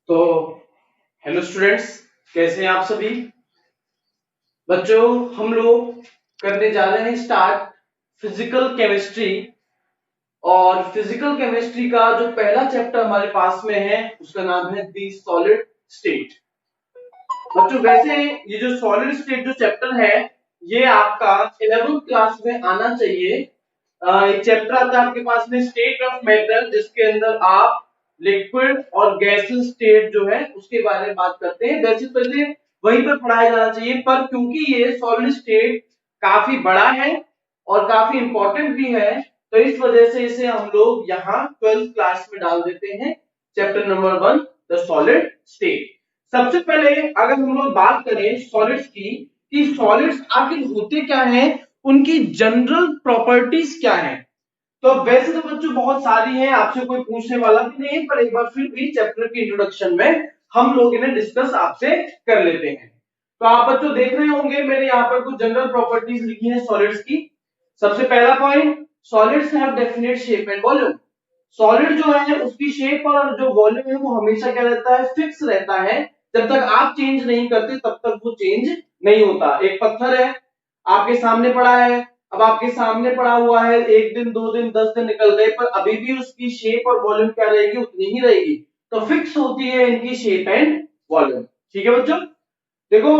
तो hello students, कैसे हैं आप सभी बच्चों। हम लोग करने जा रहे हैं स्टार्ट फिजिकल केमिस्ट्री। और फिजिकल केमिस्ट्री का जो पहला चैप्टर हमारे पास में है उसका नाम है दी सॉलिड स्टेट। बच्चों वैसे ये जो सॉलिड स्टेट जो चैप्टर है ये आपका 11th क्लास में आना चाहिए। एक चैप्टर आता है आपके पास में स्टेट ऑफ मैटर, जिसके अंदर आप लिक्विड और गैसेस स्टेट जो है उसके बारे में बात करते हैं। वैसे पहले वहीं पर पढ़ाया जाना चाहिए, पर क्योंकि ये सॉलिड स्टेट काफी बड़ा है और काफी इंपॉर्टेंट भी है, तो इस वजह से इसे हम लोग यहाँ 12th क्लास में डाल देते हैं। Chapter number 1 the solid state. सबसे पहले अगर हम लोग बात करें सॉलिड्स की कि सॉलिड्स आखिर होते क्या हैं, उनकी जनरल प्रॉपर्टीज क्या हैं। तो वैसे तो बच्चों बहुत सारी हैं, आपसे कोई पूछने वाला भी नहीं है, पर एक बार फिर भी चैप्टर के इंट्रोडक्शन में हम लोग इन्हें डिस्कस आपसे कर लेते हैं। तो आप बच्चों देख रहे होंगे मैंने यहाँ पर कुछ जनरल प्रॉपर्टीज लिखी है सॉलिड्स की। सबसे पहला point, solids have definite shape and volume. Solid जो है उसकी शेप और जो वॉल्यूम है वो हमेशा क्या रहता है, फिक्स रहता है। जब तक आप चेंज नहीं करते तब तक वो चेंज नहीं होता। एक पत्थर है आपके सामने पड़ा है, अब आपके सामने पड़ा हुआ है, एक दिन 2 दिन 10 दिन निकल गए, पर अभी भी उसकी शेप और वॉल्यूम क्या रहेगी, उतनी ही रहेगी। तो फिक्स होती है इनकी शेप एंड वॉल्यूम। ठीक है बच्चों, देखो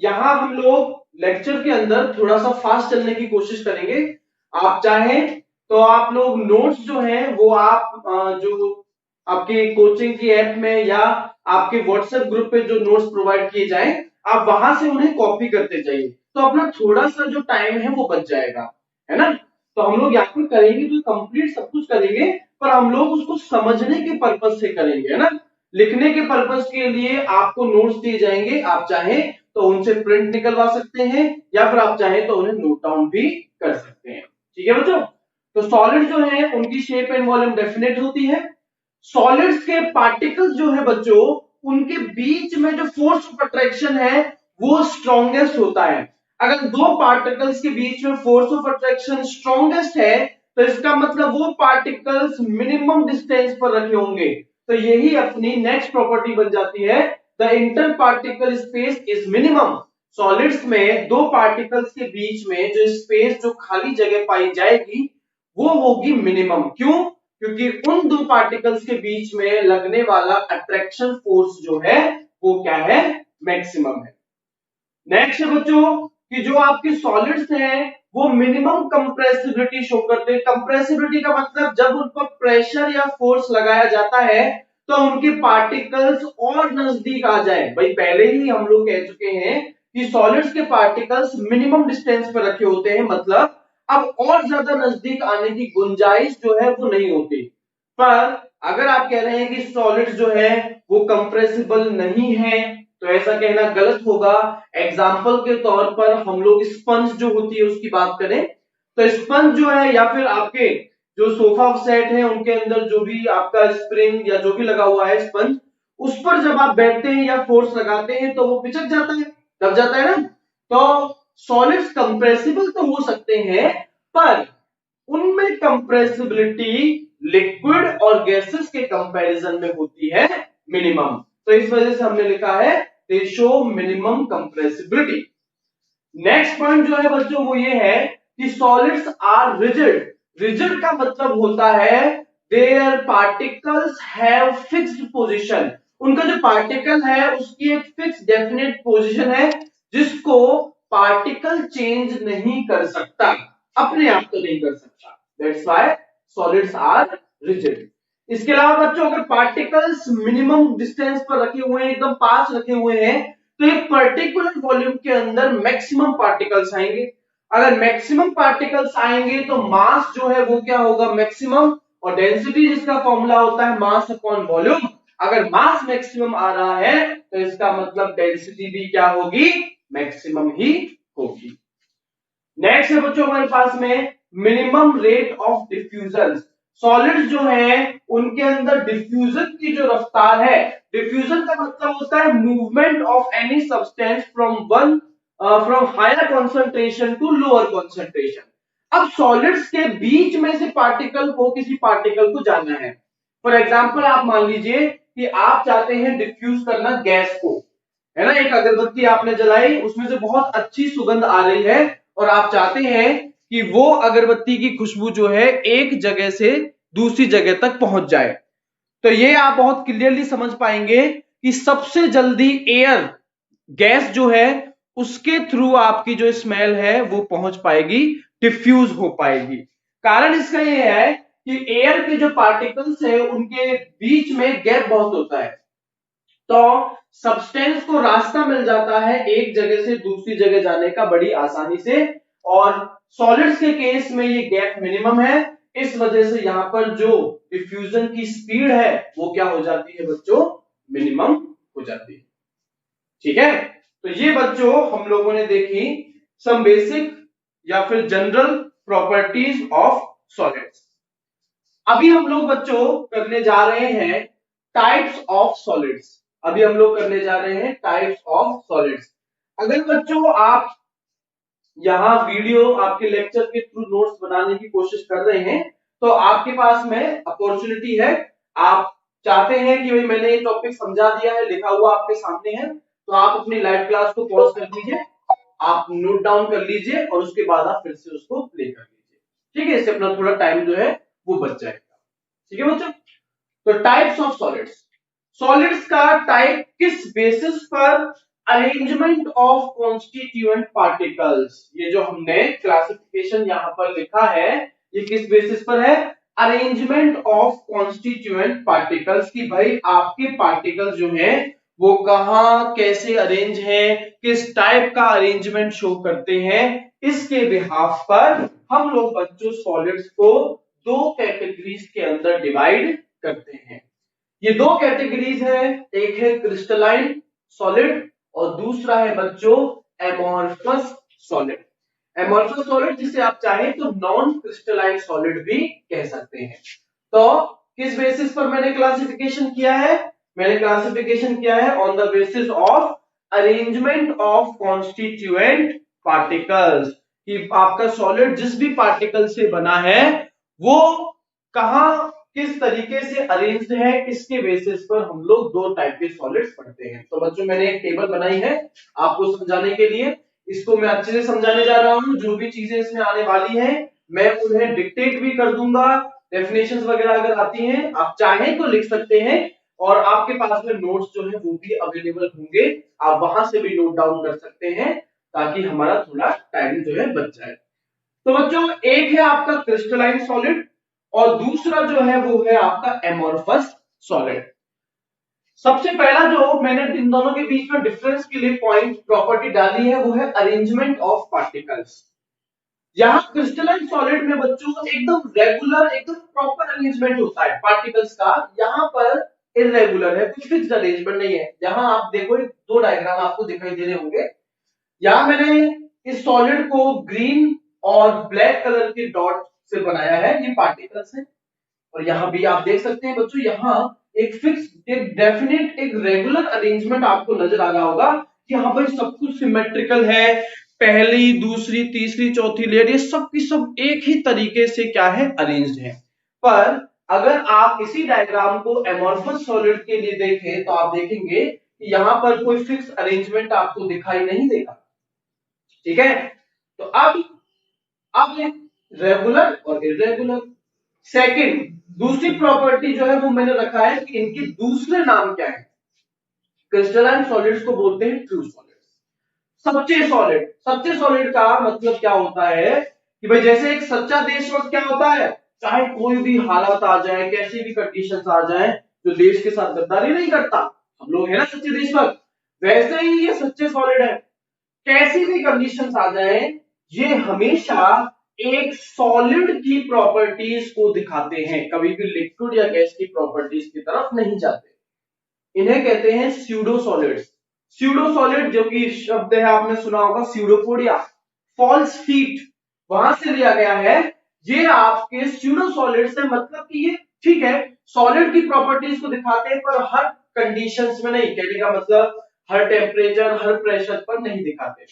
यहां हम लोग लेक्चर के अंदर थोड़ा सा फास्ट चलने की कोशिश करेंगे। आप चाहें तो आप लोग नोट्स जो हैं वो आप जो आपके कोचिंग की ऐप में या आपके व्हाट्सएप ग्रुप पे जो नोट्स प्रोवाइड किए जाएं, आप वहां से उन्हें कॉपी करते जाइए, तो अपना थोड़ा सा जो टाइम है वो बच जाएगा, है ना। तो हम लोग यहाँ पर करेंगे तो कंप्लीट सब कुछ करेंगे, पर हम लोग उसको समझने के पर्पज से करेंगे, है ना। लिखने के पर्पज के लिए आपको नोट्स दिए जाएंगे, आप चाहें तो उनसे प्रिंट निकलवा सकते हैं या फिर आप चाहें तो उन्हें नोट डाउन भी कर सकते हैं। ठीक है बच्चों, तो सॉलिड जो है उनकी शेप एंड वॉल्यूम डेफिनेट होती है। सॉलिड्स के पार्टिकल्स जो है बच्चों, उनके बीच में जो फोर्स ऑफ अट्रैक्शन है वो स्ट्रॉन्गेस्ट होता है। अगर दो पार्टिकल्स के बीच में फोर्स ऑफ अट्रैक्शन स्ट्रॉन्गेस्ट है तो इसका मतलब वो पार्टिकल्स मिनिमम डिस्टेंस पर रखे होंगे। तो यही अपनी नेक्स्ट प्रॉपर्टी बन जाती है, the inter particle space is minimum. Solids में दो पार्टिकल्स के बीच में जो स्पेस, जो खाली जगह पाई जाएगी वो होगी मिनिमम। क्यों? क्योंकि उन दो पार्टिकल्स के बीच में लगने वाला अट्रैक्शन फोर्स जो है वो क्या है, मैक्सिमम है। नेक्स्ट है बच्चों कि जो आपके सॉलिड्स हैं वो मिनिमम कंप्रेसिबिलिटी शो करते हैं। कंप्रेसिबिलिटी का मतलब जब उन पर प्रेशर या फोर्स लगाया जाता है तो उनके पार्टिकल्स और नजदीक आ जाए। भाई पहले ही हम लोग कह चुके हैं कि सॉलिड्स के पार्टिकल्स मिनिमम डिस्टेंस पर रखे होते हैं, मतलब अब और ज्यादा नजदीक आने की गुंजाइश जो है वो नहीं होती। पर अगर आप कह रहे हैं कि सॉलिड्स जो है वो कंप्रेसिबल नहीं है तो ऐसा कहना गलत होगा। एग्जाम्पल के तौर पर हम लोग स्पंज जो होती है उसकी बात करें तो स्पंज जो है या फिर आपके जो सोफा सेट है उनके अंदर जो भी आपका स्प्रिंग या जो भी लगा हुआ है स्पंज, उस पर जब आप बैठते हैं या फोर्स लगाते हैं तो वो पिचक जाता है, दब जाता है ना। तो सॉलिड्स कंप्रेसिबल तो हो सकते हैं, पर उनमें कंप्रेसिबिलिटी लिक्विड और गैसेस के कंपैरिजन में होती है मिनिमम। तो इस वजह से हमने लिखा है दे show minimum compressibility. Next point जो है बच्चों वो ये है कि सॉलिड्स आर रिजिड। रिजिड का मतलब होता है there particles have fixed position. उनका जो पार्टिकल है उसकी एक फिक्स डेफिनेट पोजीशन है जिसको पार्टिकल चेंज नहीं कर सकता, अपने आप तो नहीं कर सकता। That's why solids are rigid. इसके अलावा बच्चों अगर पार्टिकल्स मिनिमम डिस्टेंस पर रखे हुए हैं, एकदम पास रखे हुए हैं, तो एक पर्टिकुलर वॉल्यूम के अंदर मैक्सिमम पार्टिकल्स आएंगे। अगर मैक्सिमम पार्टिकल्स आएंगे तो मास जो है वो क्या होगा, मैक्सिमम। और डेंसिटी जिसका फॉर्मूला होता है मास अपॉन वॉल्यूम, अगर मास मैक्सिमम आ रहा है तो इसका मतलब डेंसिटी भी क्या होगी, मैक्सिमम ही होगी। नेक्स्ट है बच्चों हमारे पास में minimum rate of diffusion. Solids जो है उनके अंदर डिफ्यूजन की जो रफ्तार है, डिफ्यूजन का मतलब होता है movement of any substance from higher concentration to lower concentration. अब सॉलिड्स के बीच में से पार्टिकल को किसी पार्टिकल को जाना है। फॉर एग्जाम्पल आप मान लीजिए कि आप चाहते हैं डिफ्यूज करना गैस को, है ना। एक अगरबत्ती आपने जलाई, उसमें से बहुत अच्छी सुगंध आ रही है और आप चाहते हैं कि वो अगरबत्ती की खुशबू जो है एक जगह से दूसरी जगह तक पहुंच जाए। तो ये आप बहुत क्लियरली समझ पाएंगे कि सबसे जल्दी एयर, गैस जो है उसके थ्रू आपकी जो स्मेल है वो पहुंच पाएगी, डिफ्यूज हो पाएगी। कारण इसका ये है कि एयर के जो पार्टिकल्स है उनके बीच में गैप बहुत होता है, तो सब्सटेंस को रास्ता मिल जाता है एक जगह से दूसरी जगह जाने का बड़ी आसानी से, और सॉलिड्स के केस में ये गैप मिनिमम है। इस वजह से यहां पर जो डिफ्यूजन की स्पीड है वो क्या हो जाती है बच्चों, मिनिमम हो जाती है। ठीक है, तो ये बच्चों हम लोगों ने देखी सम बेसिक या फिर जनरल प्रॉपर्टीज ऑफ सॉलिड्स। अभी हम लोग बच्चों करने जा रहे हैं टाइप्स ऑफ सॉलिड्स। अभी हम लोग करने जा रहे हैं टाइप्स ऑफ सॉलिड्स। अगर बच्चों आप यहां वीडियो आपके लेक्चर के थ्रू नोट्स बनाने की कोशिश कर रहे हैं तो आपके पास में अपॉर्चुनिटी है, आप चाहते हैं कि भाई मैंने ये टॉपिक समझा दिया है, लिखा हुआ आपके सामने है, तो आप अपनी लाइव क्लास को पॉज कर लीजिए, आप नोट डाउन कर लीजिए और उसके बाद आप फिर से उसको प्ले कर लीजिए। ठीक है, इससे अपना थोड़ा टाइम जो है वो बच जाएगा। ठीक है बच्चों, तो टाइप्स ऑफ सॉलिड्स। सॉलिड्स का टाइप किस बेसिस पर, अरेंजमेंट ऑफ कॉन्स्टिट्यूएंट पार्टिकल्स। ये जो हमने क्लासिफिकेशन यहां पर लिखा है ये किस बेसिस पर है, अरेंजमेंट ऑफ कॉन्स्टिट्यूएंट पार्टिकल्स, की भाई आपके पार्टिकल्स जो हैं वो कहां कैसे अरेंज है, किस टाइप का अरेंजमेंट शो करते हैं, इसके बिहाफ पर हम लोग बच्चों सॉलिड्स को दो कैटेगरीज के अंदर डिवाइड करते हैं। ये दो कैटेगरीज है, एक है क्रिस्टलाइन सॉलिड और दूसरा है बच्चों एमोर्फस सॉलिड। एमोर्फस सॉलिड जिसे आप चाहें तो नॉन क्रिस्टलाइन सॉलिड भी कह सकते हैं। तो किस बेसिस पर मैंने क्लासिफिकेशन किया है, मैंने क्लासिफिकेशन किया है on the basis of arrangement of constituent particles, कि आपका सॉलिड जिस भी पार्टिकल से बना है वो कहां किस तरीके से अरेंज्ड है, इसके बेसिस पर हम लोग दो टाइप के सॉलिड्स पढ़ते हैं। तो बच्चों मैंने एक टेबल बनाई है आपको समझाने के लिए, इसको मैं अच्छे से समझाने जा रहा हूं। जो भी चीजें इसमें आने वाली हैं मैं उन्हें डिक्टेट भी कर दूंगा, डेफिनेशंस वगैरह अगर आती हैं आप चाहें तो लिख सकते हैं, और आपके पास में नोट्स जो है वो भी अवेलेबल होंगे, आप वहां से भी नोट डाउन कर सकते हैं ताकि हमारा थोड़ा टाइम जो है बच जाए। तो बच्चों एक है आपका क्रिस्टलाइन सॉलिड और दूसरा जो है वो है आपका एमोर्फस सॉलिड। सबसे पहला जो मैंने इन दोनों के बीच में डिफरेंस के लिए पॉइंट प्रॉपर्टी डाली है वो है अरेंजमेंट ऑफ पार्टिकल्स। यहां क्रिस्टलाइन सॉलिड में बच्चों एकदम रेगुलर एकदम प्रॉपर अरेंजमेंट होता है पार्टिकल्स का, यहां पर इरेगुलर है, कुछ फिक्स्ड अरेंजमेंट नहीं है। यहां आप देखो दो डायग्राम आपको दिखाई दे रहे होंगे, यहां मैंने इस सॉलिड को ग्रीन और ब्लैक कलर के डॉट से बनाया है, ये पार्टिकल्स है, और यहां भी आप देख सकते हैं बच्चों यहां एक फिक्स एक डेफिनेट एक रेगुलर अरेंजमेंट आपको नजर आ रहा होगा कि हाँ भाई सब कुछ सिमेट्रिकल है, पहली दूसरी तीसरी चौथी लेयर ये सब की सब एक ही तरीके से क्या है अरेंज्ड है। पर अगर आप इसी डायग्राम को एमोर्फस सॉलिड के लिए देखें तो आप देखेंगे कि यहां पर कोई फिक्स अरेंजमेंट आपको दिखाई नहीं देगा। ठीक है, तो अब रेगुलर और इरेगुलर। सेकंड दूसरी प्रॉपर्टी जो है वो मैंने रखा है कि इनके दूसरे नाम क्या है। क्रिस्टलाइन सॉलिड्स को बोलते हैं ट्रू सॉलिड्स, सच्चे सॉलिड। सच्चे सॉलिड का मतलब क्या होता है कि भाई जैसे एक सच्चा देशभक्त क्या होता है, चाहे कोई भी हालात आ जाए, कैसी भी कंडीशंस आ जाए, जो देश के साथ गद्दारी नहीं करता, हम लोग है ना सच्चे देशभक्त, वैसे ही ये सच्चे सॉलिड है। कैसी भी कंडीशंस आ जाए ये हमेशा एक सॉलिड की प्रॉपर्टीज को दिखाते हैं, कभी भी लिक्विड या गैस की प्रॉपर्टीज की तरफ नहीं जाते। इन्हें कहते हैं स्यूडो सॉलिड्स। स्यूडो सॉलिड जो कि शब्द है आपने सुना होगा स्यूडोपोडिया, फॉल्स फीट, वहां से लिया गया है। ये आपके स्यूडो सॉलिड से मतलब कि ये ठीक है सॉलिड की प्रॉपर्टीज को दिखाते हैं पर हर कंडीशंस में नहीं, कहने का मतलब हर टेम्परेचर हर प्रेशर पर नहीं दिखाते।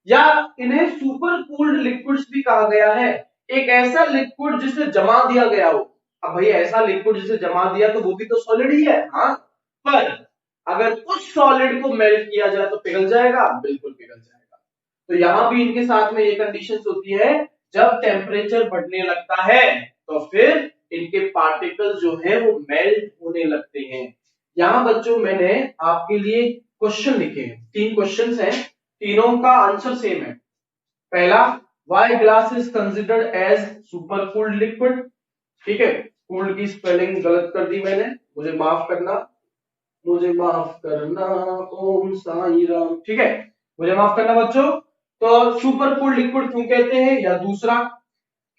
या इन्हें सुपर कूल्ड लिक्विड्स भी कहा गया है, एक ऐसा लिक्विड जिसे जमा दिया गया हो। अब भाई ऐसा लिक्विड जिसे जमा दिया तो वो भी तो सॉलिड ही है, हाँ पर अगर उस सॉलिड को मेल्ट किया जाए तो पिघल जाएगा, बिल्कुल पिघल जाएगा। तो यहां भी इनके साथ में ये कंडीशंस होती है, जब टेम्परेचर बढ़ने लगता है तो फिर इनके पार्टिकल्स जो है वो मेल्ट होने लगते हैं। यहां बच्चों मैंने आपके लिए क्वेश्चन लिखे हैं, 3 क्वेश्चंस हैं, तीनों का आंसर सेम है। पहला, why glass is considered as super cooled liquid. ठीक है, कूल्ड की स्पेलिंग गलत कर दी मैंने, मुझे माफ करना, मुझे माफ करना, ओम साई राम। ठीक है, मुझे माफ करना बच्चों। तो सुपर कूल्ड लिक्विड क्यों कहते हैं, या दूसरा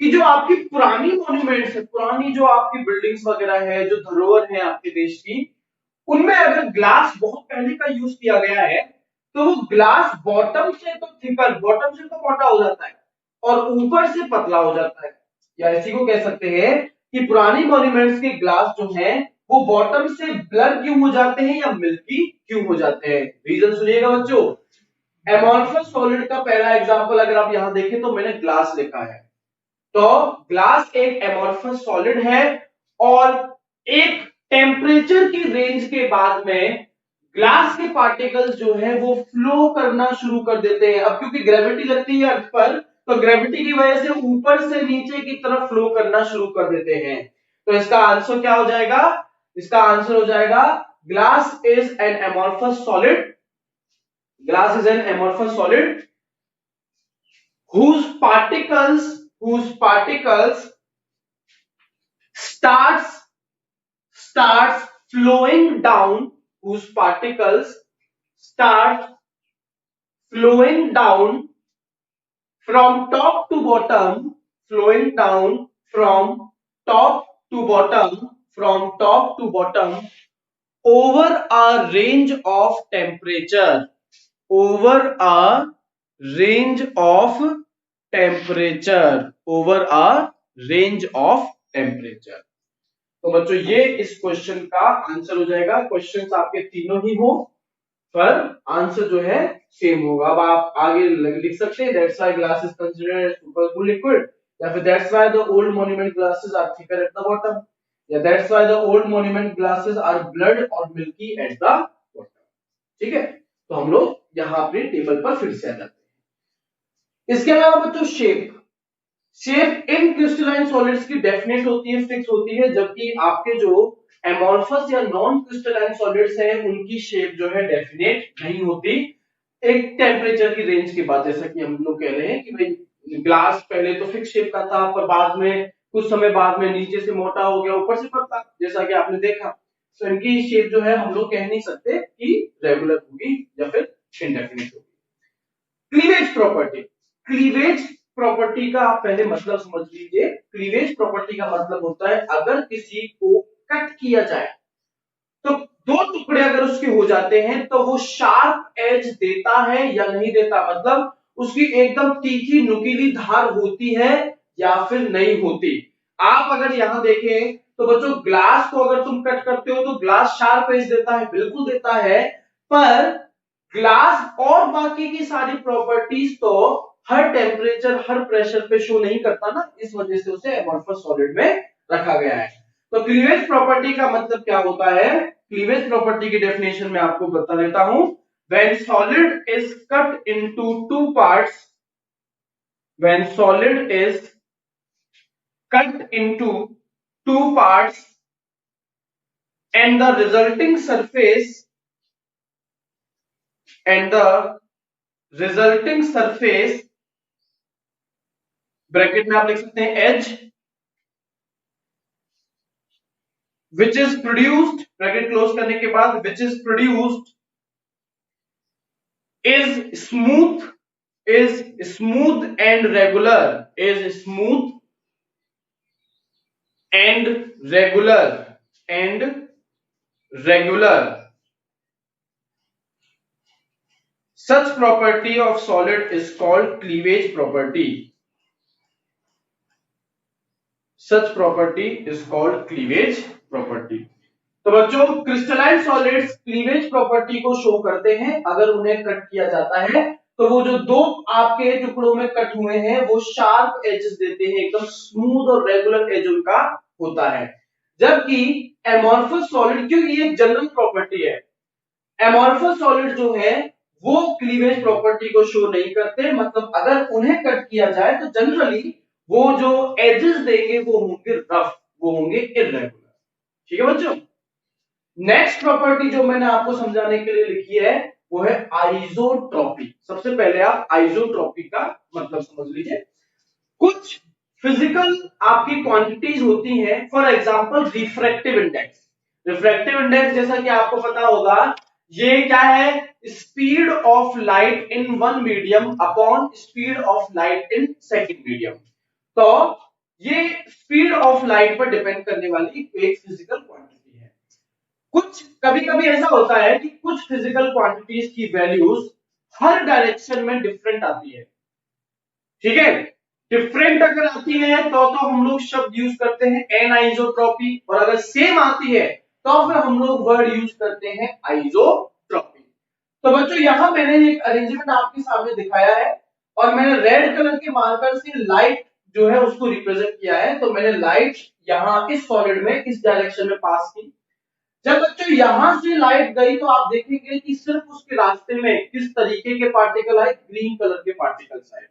कि जो आपकी पुरानी मॉन्यूमेंट्स है, पुरानी जो आपकी बिल्डिंग्स वगैरह है, जो धरोहर है आपके देश की, उनमें अगर ग्लास बहुत पहले का यूज किया गया है तो वो ग्लास बॉटम से तो थिकर, बॉटम से तो मोटा हो जाता है और ऊपर से पतला हो जाता है। या इसी को कह सकते हैं कि पुरानी मॉन्यूमेंट्स के ग्लास जो है वो बॉटम से ब्लर क्यों हो जाते हैं या मिल्की क्यों हो जाते हैं। रीजन सुनिएगा बच्चों। एमोर्फस सॉलिड का पहला एग्जांपल अगर आप यहां देखें तो मैंने ग्लास लिखा है। तो ग्लास एक एमोर्फस सॉलिड है और एक टेम्परेचर की रेंज के बाद में ग्लास के पार्टिकल्स जो है वो फ्लो करना शुरू कर देते हैं। अब क्योंकि ग्रेविटी लगती है अर्थ पर, तो ग्रेविटी की वजह से ऊपर से नीचे की तरफ फ्लो करना शुरू कर देते हैं। तो इसका आंसर क्या हो जाएगा, इसका आंसर हो जाएगा glass is an amorphous solid, glass is an amorphous solid whose particles starts flowing down, whose particles start flowing down from top to bottom, flowing down from top to bottom, from top to bottom over a range of temperature, over a range of temperature, over a range of temperature। तो बच्चों ये इस question का answer हो जाएगा। Questions आपके तीनों ही हो पर आंसर जो है सेम होगा। अब आप आगे लिख सकते हैं that's why glass is considered as super cool liquid, या फिर that's why the old monument glasses are thicker at the bottom, या that's why the old monument glasses are blurred or milky at the bottom. ठीक है, तो हम लोग यहां अपने टेबल पर फिर से आ जाते हैं। इसके अलावा बच्चों शेप इन क्रिस्टलाइन सॉलिड्स की डेफिनेट होती है, फिक्स होती है, जबकि आपके जो एमोर्फस या नॉन क्रिस्टलाइन सॉलिड्स हैं उनकी शेप जो है डेफिनेट नहीं होती एक टेम्परेचर की रेंज के बाद। जैसा कि हम लोग कह रहे हैं कि भाई ग्लास पहले तो फिक्स शेप का था पर बाद में कुछ समय बाद में नीचे से मोटा हो गया ऊपर से पतला, जैसा कि आपने देखा। तो इनकी शेप जो है हम लोग कह नहीं सकते कि रेगुलर होगी या फिर इनडेफिनिट होगी। क्लीवेज प्रॉपर्टी, क्लीवेज प्रॉपर्टी का आप पहले मतलब समझ लीजिए। क्लीवेज प्रॉपर्टी का मतलब होता है अगर किसी को कट किया जाए तो 2 टुकड़े अगर उसके हो जाते हैं तो वो शार्प एज देता है या नहीं देता, मतलब उसकी एकदम तीखी नुकीली धार होती है या फिर नहीं होती। आप अगर यहां देखें तो बच्चों ग्लास को अगर तुम कट करते हो तो ग्लास शार्प एज देता है, बिल्कुल देता है, पर ग्लास और बाकी की सारी प्रॉपर्टीज तो हर टेम्परेचर हर प्रेशर पे शो नहीं करता ना, इस वजह से उसे एमोर्फस सॉलिड में रखा गया है। तो क्लीवेज प्रॉपर्टी का मतलब क्या होता है, क्लीवेज प्रॉपर्टी की डेफिनेशन में आपको बता देता हूं। When solid is cut into 2 parts, when solid is cut into 2 parts and the resulting surface bracket में आप लिख सकते हैं एज, which is produced, bracket close करने के बाद which is produced is smooth and regular, is smooth and regular, such property of solid is called cleavage property, such property is called cleavage property। तो बच्चों क्रिस्टलाइन सॉलिड्स क्लीवेज प्रॉपर्टी को show करते हैं, अगर उन्हें कट किया जाता है तो वो जो 2 आपके टुकड़ों में कट हुए हैं वो शार्प एजेस देते हैं, एकदम स्मूथ और रेगुलर एज उनका होता है। जबकि एमॉर्फस सॉलिड, क्योंकि ये जनरल प्रॉपर्टी है, एमॉर्फस सॉलिड जो है वो क्लीवेज प्रॉपर्टी को शो नहीं करते, मतलब अगर उन्हें कट किया जाए तो जनरली वो जो एजेस देंगे वो होंगे रफ, वो होंगे इर्रेगुलर। ठीक है बच्चों, नेक्स्ट प्रॉपर्टी जो मैंने आपको समझाने के लिए लिखी है वो है आइसोट्रॉपी। सबसे पहले आप आइसोट्रॉपी का मतलब समझ लीजिए। कुछ फिजिकल आपकी क्वांटिटीज होती हैं, for example refractive index. Refractive index जैसा कि आपको पता होगा, ये क्या है, speed of light in one medium upon speed of light in second medium. तो ये स्पीड ऑफ लाइट पर डिपेंड करने वाली एक फिजिकल क्वांटिटी है। कुछ कभी कभी ऐसा होता है कि कुछ फिजिकल क्वांटिटीज की वैल्यूज हर डायरेक्शन में डिफरेंट आती है। ठीक है, डिफरेंट अगर आती है तो हम लोग शब्द यूज करते हैं एनआइसोट्रॉपी, और अगर सेम आती है तो फिर हम लोग वर्ड यूज करते हैं आइसोट्रॉपी। तो बच्चों यहां मैंने एक अरेंजमेंट आपके सामने दिखाया है, और मैंने रेड कलर के मार्कर से लाइट जो है उसको रिप्रेजेंट किया है। तो मैंने लाइट यहां इस सॉलिड में इस डायरेक्शन में पास की। जब बच्चों यहां से लाइट गई तो आप देखेंगे कि सिर्फ उसके रास्ते में किस तरीके के पार्टिकल आए, ग्रीन कलर के पार्टिकल्स आए।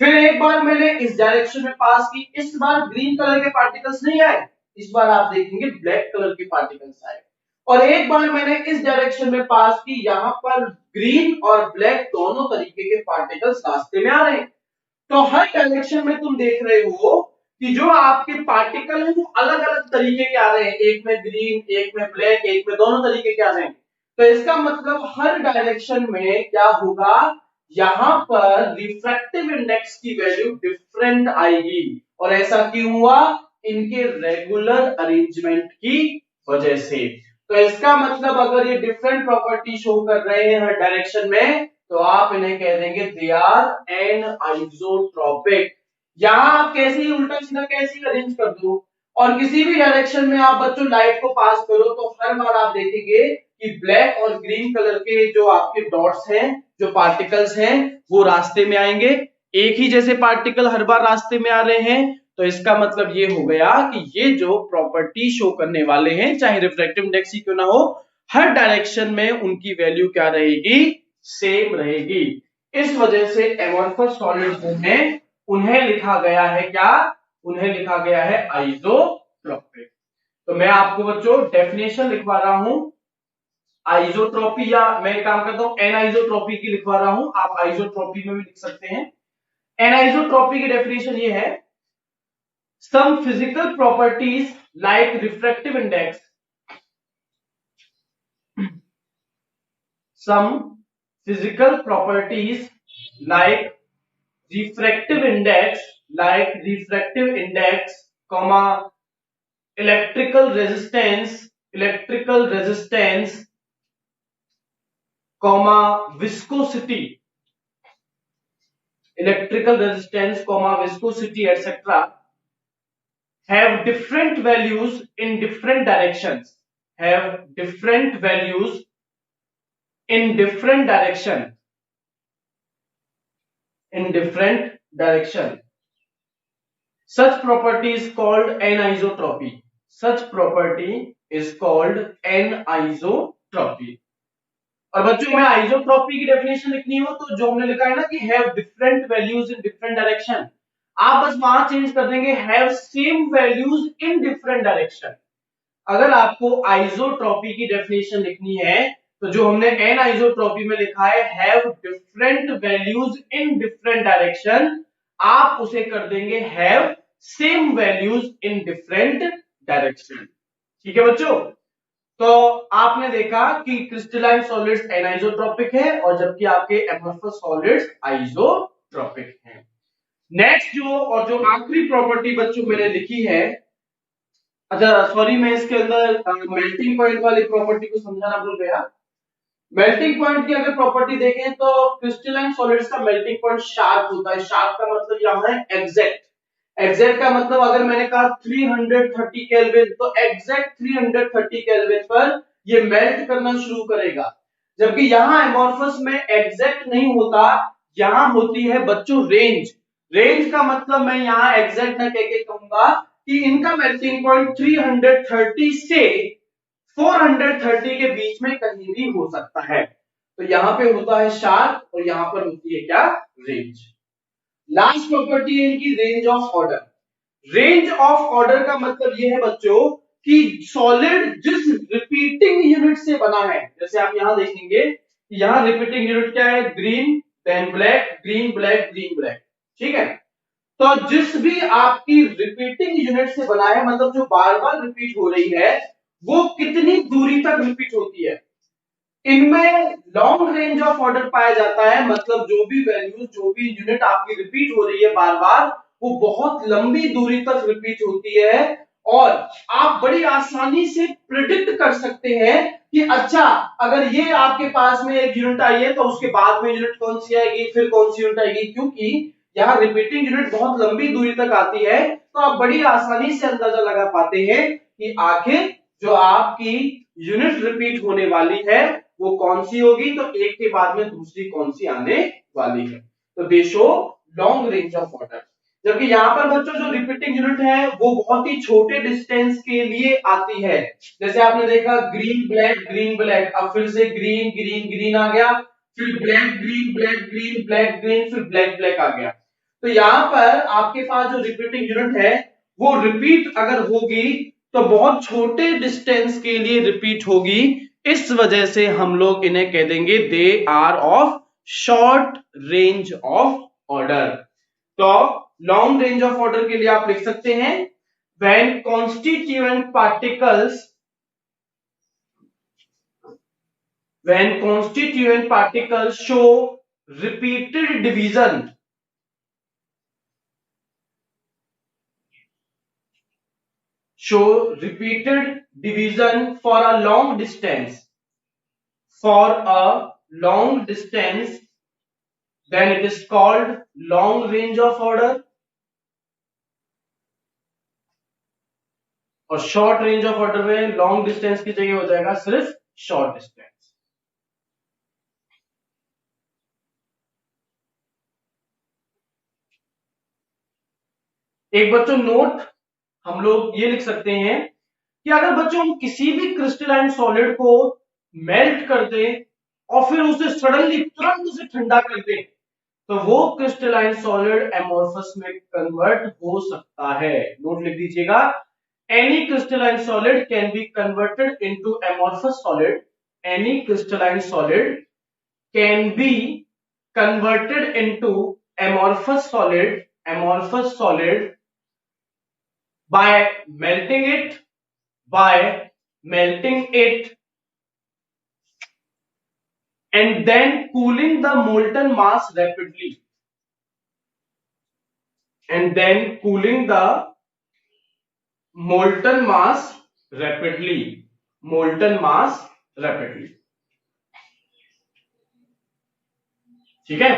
फिर एक बार मैंने इस डायरेक्शन में पास की, इस बार ग्रीन कलर के पार्टिकल्स नहीं आए, इस बार आप देखेंगे ब्लैक कलर के पार्टिकल्स आए। और एक बार मैंने इस डायरेक्शन में पास की, यहां पर ग्रीन और ब्लैक दोनों तरीके के पार्टिकल्स रास्ते में आ रहे हैं। तो हर डायरेक्शन में तुम देख रहे हो कि जो आपके पार्टिकल हैं वो अलग अलग तरीके के आ रहे हैं, एक में ग्रीन, एक में ब्लैक, एक में दोनों तरीके के आ रहे हैं। तो इसका मतलब हर डायरेक्शन में क्या होगा, यहां पर रिफ्रैक्टिव इंडेक्स की वैल्यू डिफरेंट आएगी। और ऐसा क्यों हुआ, इनके रेगुलर अरेंजमेंट की वजह से। तो इसका मतलब अगर ये डिफरेंट प्रॉपर्टी शो कर रहे हैं हर डायरेक्शन में, तो आप इन्हें कह देंगे दे आर एन आइसोट्रोपिक। यहां आप कैसे ही उल्टा सीधा कैसे ही अरेंज कर दो, और किसी भी डायरेक्शन में आप बच्चों लाइट को पास करो तो हर बार आप देखेंगे कि ब्लैक और ग्रीन कलर के जो आपके डॉट्स हैं, जो पार्टिकल्स हैं, वो रास्ते में आएंगे। एक ही जैसे पार्टिकल हर बार रास्ते में आ रहे हैं, तो इसका मतलब ये हो गया कि ये जो प्रॉपर्टी शो करने वाले हैं, चाहे रिफ्रैक्टिव इंडेक्स ही क्यों ना हो, हर डायरेक्शन में उनकी वैल्यू क्या रहेगी, सेम रहेगी। इस वजह से एमॉर्फस सॉलिड्स जो हैं उन्हें लिखा गया है क्या, उन्हें लिखा गया है आइसोट्रोपिक। तो मैं आपको बच्चों डेफिनेशन लिखवा रहा हूं आइसोट्रोपी, या मैं काम करता हूं एनाइसोट्रोपी की लिखवा रहा हूं, आप आइसोट्रोपी में भी लिख सकते हैं। एनाइसोट्रोपी की डेफिनेशन ये है, some physical properties like refractive index, some physical properties like refractive index, comma electrical resistance, comma viscosity, electrical resistance, comma viscosity, etc. have different values in different directions, have different values in different direction, in different direction. Such property is called anisotropy. Such property is called anisotropy. और बच्चों में isotropy की definition लिखनी हो तो जो हमने लिखा है ना कि have different values in different direction, आप बस वहां चेंज कर देंगे have same values in different direction. अगर आपको आइसोट्रोपी की डेफिनेशन लिखनी है तो जो हमने एन आइसोट्रोपी में लिखा है have different values in different direction, आप उसे कर देंगे have same values in different direction. ठीक है बच्चों, तो आपने देखा कि क्रिस्टलाइन सॉलिड्स एनाइसोट्रोपिक है और जबकि आपके एमॉर्फस सॉलिड्स आइसोट्रोपिक हैं। नेक्स्ट जो आखिरी प्रॉपर्टी बच्चों मैंने लिखी है, अच्छा सॉरी मैं इसके अंदर मेल्टिंग पॉइंट वाली प्रॉपर्टी को समझाना भूल गया। मेल्टिंग पॉइंट की अगर प्रॉपर्टी देखें तो क्रिस्टलाइन सॉलिड्स का मेल्टिंग पॉइंट शार्प होता है। शार्प का मतलब यहां है एग्जैक्ट। एग्जैक्ट का मतलब अगर मैंने कहा 330 केल्विन तो एग्जैक्ट 330 केल्विन पर ये मेल्ट करना शुरू करेगा। जबकि यहां एमॉर्फस में एग्जैक्ट नहीं होता, यहां होती है बच्चों रेंज। रेंज का मतलब मैं यहां एग्जैक्ट ना कह के कहूंगा कि इनका मेल्टिंग पॉइंट 330 से 430 के बीच में कहीं भी हो सकता है। तो यहां पे होता है शार्प और यहां पर होती है क्या, रेंज। लास्ट प्रॉपर्टी है इनकी range of order. Range of order का मतलब यह है बच्चों कि सॉलिड जिस रिपीटिंग यूनिट से बना है, जैसे आप यहां देखेंगे यहां रिपीटिंग यूनिट क्या है, green then black, green black green black, ठीक है। तो जिस भी आपकी रिपीटिंग यूनिट से बना है, मतलब जो बार बार रिपीट हो रही है, वो कितनी दूरी तक रिपीट होती है, इनमें लॉन्ग रेंज ऑफ ऑर्डर पाया जाता है। मतलब जो भी वैल्यू, जो भी यूनिट आपकी रिपीट हो रही है बार बार, वो बहुत लंबी दूरी तक रिपीट होती है और आप बड़ी आसानी से प्रिडिक्ट कर सकते हैं कि अच्छा अगर ये आपके पास में एक यूनिट आई है तो उसके बाद में यूनिट कौन सी आएगी, फिर कौन सी यूनिट आएगी, क्योंकि यहाँ रिपीटिंग यूनिट बहुत लंबी दूरी तक आती है। तो आप बड़ी आसानी से अंदाजा लगा पाते हैं कि आखिर जो आपकी यूनिट रिपीट होने वाली है वो कौन सी होगी, तो एक के बाद में दूसरी कौन सी आने वाली है। तो दे show long range of order. जबकि यहाँ पर बच्चों जो रिपीटिंग यूनिट है वो बहुत ही छोटे डिस्टेंस के लिए आती है। जैसे आपने देखा ग्रीन ब्लैक, अब फिर से ग्रीन ग्रीन ग्रीन आ गया, फिर ब्लैक ग्रीन ब्लैक ग्रीन, फिर ब्लैक ब्लैक आ गया। तो यहाँ पर आपके पास जो रिपीटिंग यूनिट है वो रिपीट अगर होगी तो बहुत छोटे डिस्टेंस के लिए रिपीट होगी, इस वजह से हम लोग इन्हें कह देंगे they are of short range of order. तो लॉन्ग रेंज ऑफ ऑर्डर के लिए आप लिख सकते हैं when constituent particles show repeated division, for a long distance, then it is called long range of order, और शॉर्ट रेंज ऑफ ऑर्डर में long distance की जगह हो जाएगा सिर्फ शॉर्ट डिस्टेंस। एक बच्चों नोट हम लोग ये लिख सकते हैं कि अगर बच्चों हम किसी भी क्रिस्टलाइन सॉलिड को मेल्ट कर दें और फिर उसे सडनली तुरंत उसे ठंडा कर दें तो वो क्रिस्टलाइन सॉलिड एमोर्फस में कन्वर्ट हो सकता है। नोट लिख दीजिएगा, any crystalline solid can be converted into amorphous solid, any crystalline solid can be converted into amorphous solid by melting it and then cooling the molten mass rapidly, ठीक है।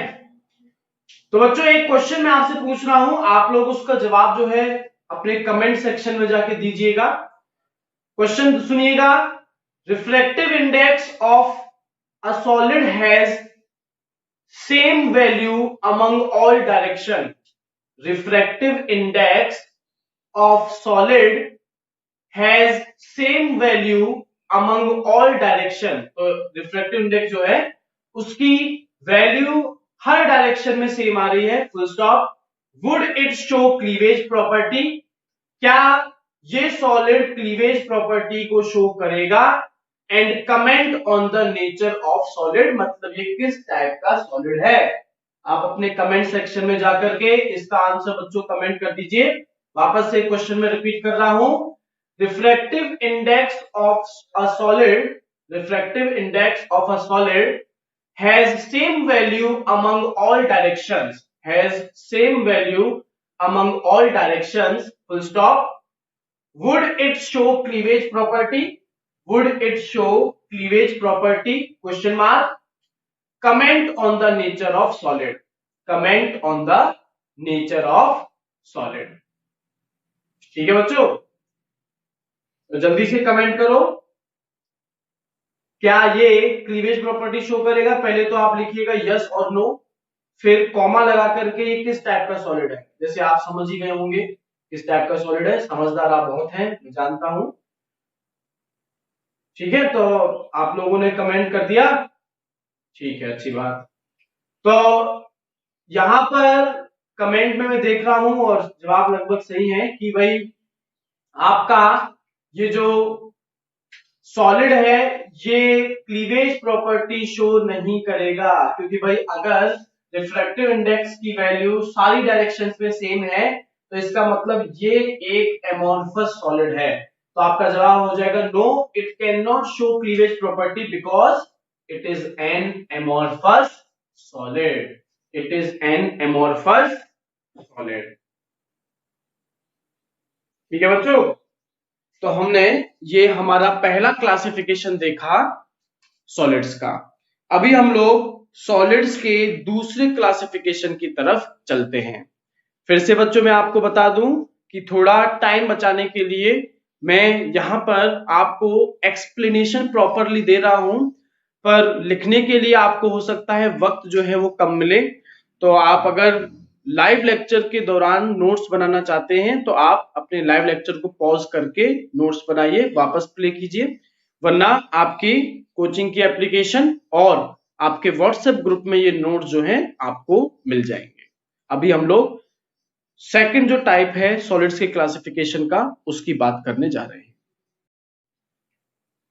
तो बच्चों एक क्वेश्चन मैं आपसे पूछ रहा हूं, आप लोग उसका जवाब जो है अपने कमेंट सेक्शन में जाके दीजिएगा। क्वेश्चन सुनिएगा, refractive index of a solid has same value among all direction. Refractive index of solid has same value among all direction. तो रिफ्रैक्टिव इंडेक्स जो है उसकी वैल्यू हर डायरेक्शन में सेम आ रही है, full stop. Would it show cleavage property, क्या ये solid cleavage property को शो करेगा। And comment on the nature of solid, मतलब ये किस टाइप का सॉलिड है। आप अपने कमेंट सेक्शन में जाकर के इसका आंसर बच्चों कमेंट कर दीजिए। वापस से क्वेश्चन में रिपीट कर रहा हूं, refractive index of a solid has same value among all directions, full stop. Would it show cleavage property, question mark. Comment on the nature of solid, ठीक है बच्चों, तो जल्दी से कमेंट करो, क्या ये क्लीवेज प्रॉपर्टी शो करेगा। पहले तो आप लिखिएगा यस और नो, फिर कॉमा लगा करके ये किस टाइप का सॉलिड है, जैसे आप समझ ही गए होंगे। किस टाइप का सॉलिड है। समझदार आप बहुत हैं, मैं जानता हूं। ठीक है, तो आप लोगों ने कमेंट कर दिया, ठीक है, अच्छी बात। तो यहां पर कमेंट में मैं देख रहा हूं और जवाब लगभग सही है कि भाई आपका ये जो सॉलिड है ये क्लीवेज प्रॉपर्टी शो नहीं करेगा, क्योंकि भाई अगर रिफ्रैक्टिव इंडेक्स की वैल्यू सारी डायरेक्शंस में सेम है तो इसका मतलब ये एक एमोर्फस सॉलिड है। तो आपका जवाब हो जाएगा no, it can not show cleavage property because it is an amorphous solid. It is an amorphous solid. ठीक है बच्चों, तो हमने ये हमारा पहला क्लासिफिकेशन देखा सॉलिड्स का। अभी हम लोग सॉलिड्स के दूसरे क्लासिफिकेशन की तरफ चलते हैं। फिर से बच्चों मैं आपको बता दूं कि थोड़ा टाइम बचाने के लिए मैं यहां पर आपको एक्सप्लेनेशन प्रॉपरली दे रहा हूं, पर लिखने के लिए आपको हो सकता है वक्त जो है वो कम मिले। तो आप अगर लाइव लेक्चर के दौरान नोट्स बनाना चाहते हैं तो आप अपने लाइव लेक्चर को पॉज करके नोट्स बनाइए, वापस प्ले कीजिए, वरना आपकी कोचिंग की एप्लीकेशन और आपके व्हाट्सएप ग्रुप में ये नोट्स जो हैं आपको मिल जाएंगे। अभी हम लोग सेकंड जो टाइप है सॉलिड्स के क्लासिफिकेशन का उसकी बात करने जा रहे हैं।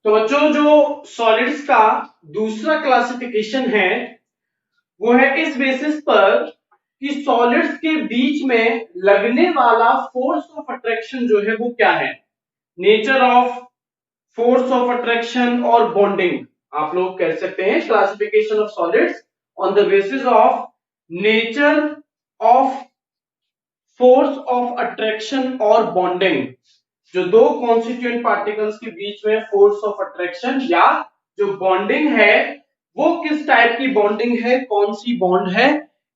तो बच्चों जो सॉलिड्स का दूसरा क्लासिफिकेशन है वो है इस बेसिस पर कि सॉलिड्स के बीच में लगने वाला फोर्स ऑफ अट्रैक्शन जो है वो क्या है, nature of force of attraction और बॉन्डिंग। आप लोग कह सकते हैं classification of solids on the basis of nature of force of attraction और बॉन्डिंग। जो दो कॉन्स्टिट्यूएंट पार्टिकल्स के बीच में फोर्स ऑफ अट्रैक्शन या जो बॉन्डिंग है वो किस टाइप की बॉन्डिंग है, कौन सी बॉन्ड है,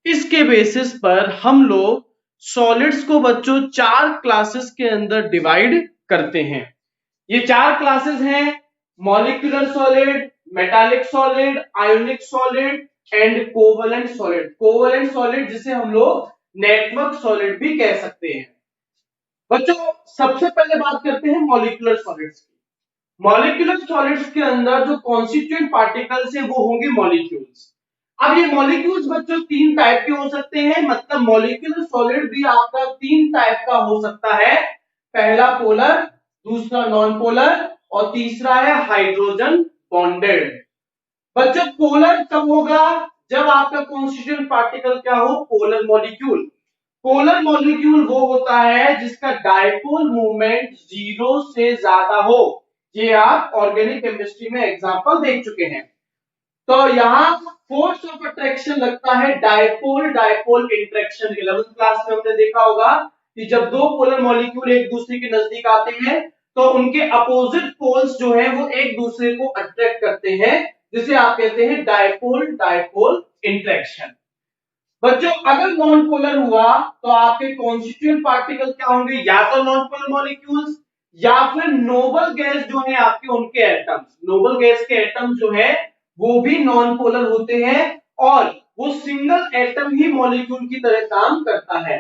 इसके बेसिस पर हम लोग सॉलिड्स को बच्चों चार क्लासेस के अंदर डिवाइड करते हैं। ये चार क्लासेस हैं molecular solid, metallic solid, ionic solid and covalent solid. Covalent solid जिसे हम लोग नेटवर्क सॉलिड भी कह सकते हैं। बच्चों सबसे पहले बात करते हैं मॉलिक्यूलर सॉलिड्स की। मॉलिक्यूलर सॉलिड्स के अंदर जो कॉन्स्टिट्यूएंट पार्टिकल्स हैं वो होंगे मॉलिक्यूल्स। अब ये मॉलिक्यूल्स बच्चों तीन टाइप के हो सकते हैं, मतलब मॉलिक्यूलर सॉलिड भी आपका तीन टाइप का हो सकता है। पहला पोलर, दूसरा नॉन पोलर और तीसरा है हाइड्रोजन बॉन्डेड। बच्चों पोलर कब होगा, जब आपका कॉन्स्टिट्यूएंट पार्टिकल क्या हो, पोलर मॉलिक्यूल। पोलर मॉलिक्यूल वो होता है जिसका डायपोल मूवमेंट 0 से ज्यादा हो। ये आप ऑर्गेनिक केमिस्ट्री में एग्जांपल देख चुके हैं। तो यहां फोर्स ऑफ अट्रैक्शन लगता है dipole dipole interaction. 11th class में हमने देखा होगा कि जब दो पोलर मॉलिक्यूल एक दूसरे के नजदीक आते हैं तो उनके अपोजिट पोल्स जो है वो एक दूसरे को अट्रैक्ट करते हैं, जिसे आप कहते हैं डायपोल डायपोल इंटरेक्शन। बच्चों अगर नॉन पोलर हुआ तो आपके कॉन्स्टिट्यूएंट पार्टिकल क्या होंगे, या तो नॉन पोलर मॉलिक्यूल्स या फिर नोबल गैस जो है आपके उनके एटम्स। नोबल गैस के एटम जो है वो भी नॉन पोलर होते हैं और वो सिंगल एटम ही मॉलिक्यूल की तरह काम करता है।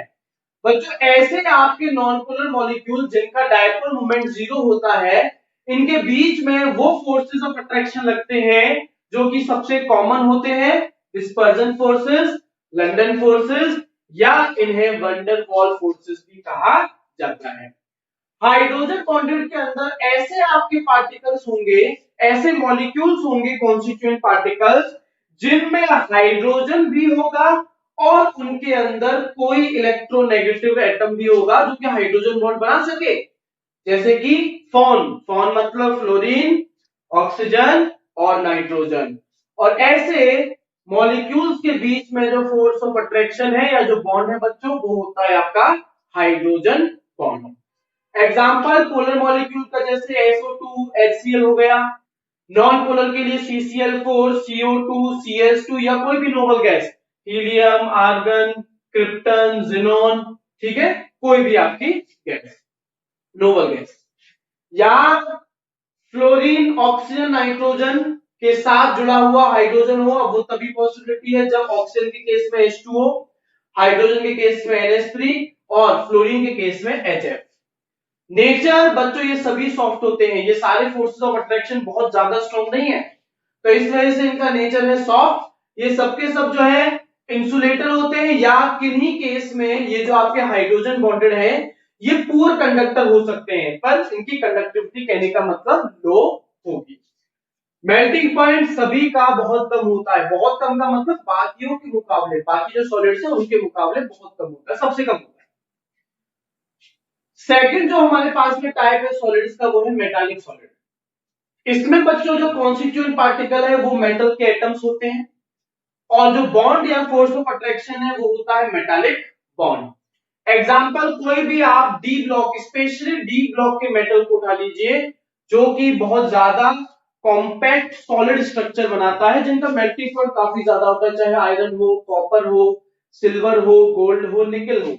बच्चों ऐसे आपके नॉन पोलर मॉलिक्यूल जिनका डायपोल मोमेंट 0 होता है, इनके बीच में वो फोर्सेस ऑफ अट्रैक्शन लगते हैं जो कि सबसे कॉमन होते हैं, डिस्पर्जन फोर्सेस, लंदन फोर्सेस या इन्हें वंडरवॉल फोर्सेस भी कहा जाता है। हाइड्रोजन बॉन्डेड के अंदर ऐसे आपके पार्टिकल्स होंगे, ऐसे मॉलिक्यूल्स होंगे कॉन्स्टिट्यूएंट पार्टिकल्स जिनमें हाइड्रोजन भी होगा और उनके अंदर कोई इलेक्ट्रोनेगेटिव एटम भी होगा जो कि हाइड्रोजन बॉन्ड बना सके, जैसे कि फॉन। फॉन मतलब फ्लोरीन, ऑक्सीजन और नाइट्रोजन। और ऐसे मॉलिक्यूल्स के बीच में जो फोर्स ऑफ अट्रैक्शन है या जो बॉन्ड है बच्चों वो होता है आपका hydrogen bond. Example polar molecule का जैसे SO2 HCl हो गया, नॉन पोलर के लिए CCl4 CO2 CS2 या कोई भी noble gas, helium, argon, krypton, xenon, ठीक है, कोई भी आपकी गैस नोबल गैस, या फ्लोरीन, ऑक्सीजन, नाइट्रोजन के साथ जुड़ा हुआ हाइड्रोजन हो। अब वो तभी पॉसिबिलिटी है जब ऑक्सीजन के केस में H2O, हाइड्रोजन के केस में NH3 और फ्लोरीन के केस में HF। नेचर बच्चों ये सभी सॉफ्ट होते हैं, ये सारे फोर्सेस ऑफ अट्रैक्शन बहुत ज्यादा स्ट्रॉन्ग नहीं है, तो इस वजह से इनका नेचर है सॉफ्ट। ये सबके सब जो है इंसुलेटर होते हैं, या किन्हीं केस में ये जो आपके हाइड्रोजन बॉन्डेड है ये पुअर कंडक्टर हो सकते हैं, पर इनकी कंडक्टिविटी कहने का मतलब लो होगी। मेल्टिंग पॉइंट सभी का बहुत कम होता है, बहुत कम का मतलब बाकियों के मुकाबले, बाकी जो सॉलिड्स हैं उनके मुकाबले बहुत कम होता है, सबसे कम होता है। सेकंड जो हमारे पास में टाइप है सॉलिड्स का वो है मेटालिक सॉलिड। इसमें बच्चों जो कॉन्स्टिट्यूएंट पार्टिकल है वो मेटल के एटम्स होते हैं, और जो बॉन्ड या फोर्स ऑफ अट्रैक्शन है वो होता है मेटालिक बॉन्ड। एग्जांपल कोई भी आप D block, specially D block के मेटल को उठा लीजिए जो कि बहुत ज्यादा कॉम्पैक्ट सॉलिड स्ट्रक्चर बनाता है, जिनका मेल्टिंग पॉइंट काफी ज्यादा होता है, चाहे आयरन हो, कॉपर हो, सिल्वर हो, गोल्ड हो, निकल हो।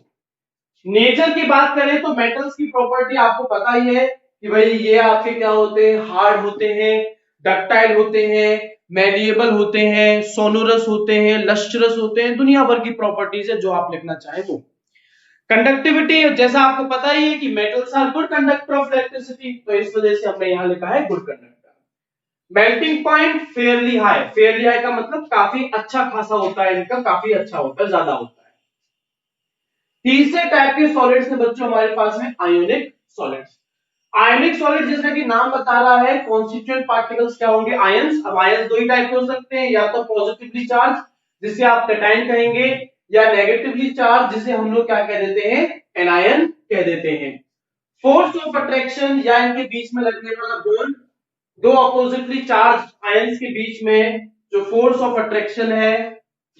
नेचर की बात करें तो मेटल्स की प्रॉपर्टी आपको पता ही है कि भाई ये आपके क्या होते हैं, हार्ड होते हैं, डक्टाइल होते हैं, मैलिएबल होते हैं, सोनोरस होते हैं, लस्ट्रस होते हैं, दुनिया भर की प्रॉपर्टीज है जो आप लिखना चाहे वो। कंडक्टिविटी जैसा आपको पता ही है कि metals are good conductor of electricity, तो इस वजह से हमने यहां लिखा है good conductor. Melting point fairly high, fairly high का मतलब काफी अच्छा खासा होता है, इनका काफी अच्छा होता है, ज्यादा होता है। तीसरे टाइप के सॉलिड्स हैं बच्चों हमारे पास में आयोनिक सॉलिड्स। आयोनिक सॉलिड जैसा कि नाम बता रहा है, कॉन्स्टिट्यूएंट पार्टिकल्स क्या होंगे, आयंस। अब आयंस दो ही टाइप के हो सकते हैं, या तो पॉजिटिवली चार्ज जिसे आप कैटायन कहेंगे, या नेगेटिवली चार्ज जिसे हम लोग क्या कह देते हैं, एनायन कह देते हैं। फोर्स ऑफ अट्रैक्शन या इनके बीच में लगने वाला बॉन्ड, दो अपोजिटली चार्ज आयंस के बीच में जो फोर्स ऑफ अट्रैक्शन है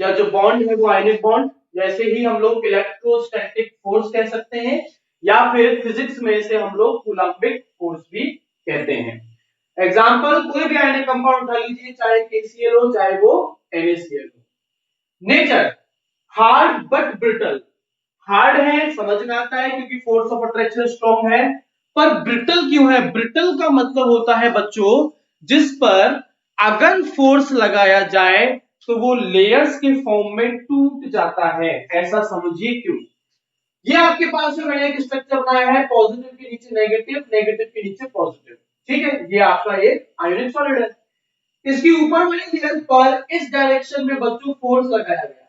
या जो बॉन्ड है वो आयनिक बॉन्ड, जैसे ही हम लोग इलेक्ट्रोस्टैटिक फोर्स कह सकते हैं, या फिर फिजिक्स में से हम लोग कूलम्बिक फोर्स भी कहते हैं। एग्जांपल कोई भी आयनिक कंपाउंड उठा लीजिए, चाहे KCl हो चाहे वो NaCl हो। Nature hard but brittle, hard है समझ में आता है क्योंकि फोर्स ऑफ अट्रैक्शन स्ट्रॉन्ग है, पर ब्रिटल क्यों है? ब्रिटल का मतलब होता है बच्चों जिस पर अगर फोर्स लगाया जाए तो वो लेयर्स के फॉर्म में टूट जाता है, ऐसा समझिए क्यों। ये आपके पास में मैंने एक स्ट्रक्चर बनाया है, पॉजिटिव के नीचे नेगेटिव, नेगेटिव के नीचे पॉजिटिव, ठीक है, ये आपका एक आयोनिक सॉलिड है। इसके ऊपर वाली लेयर पर इस डायरेक्शन में बच्चों फोर्स लगाया गया,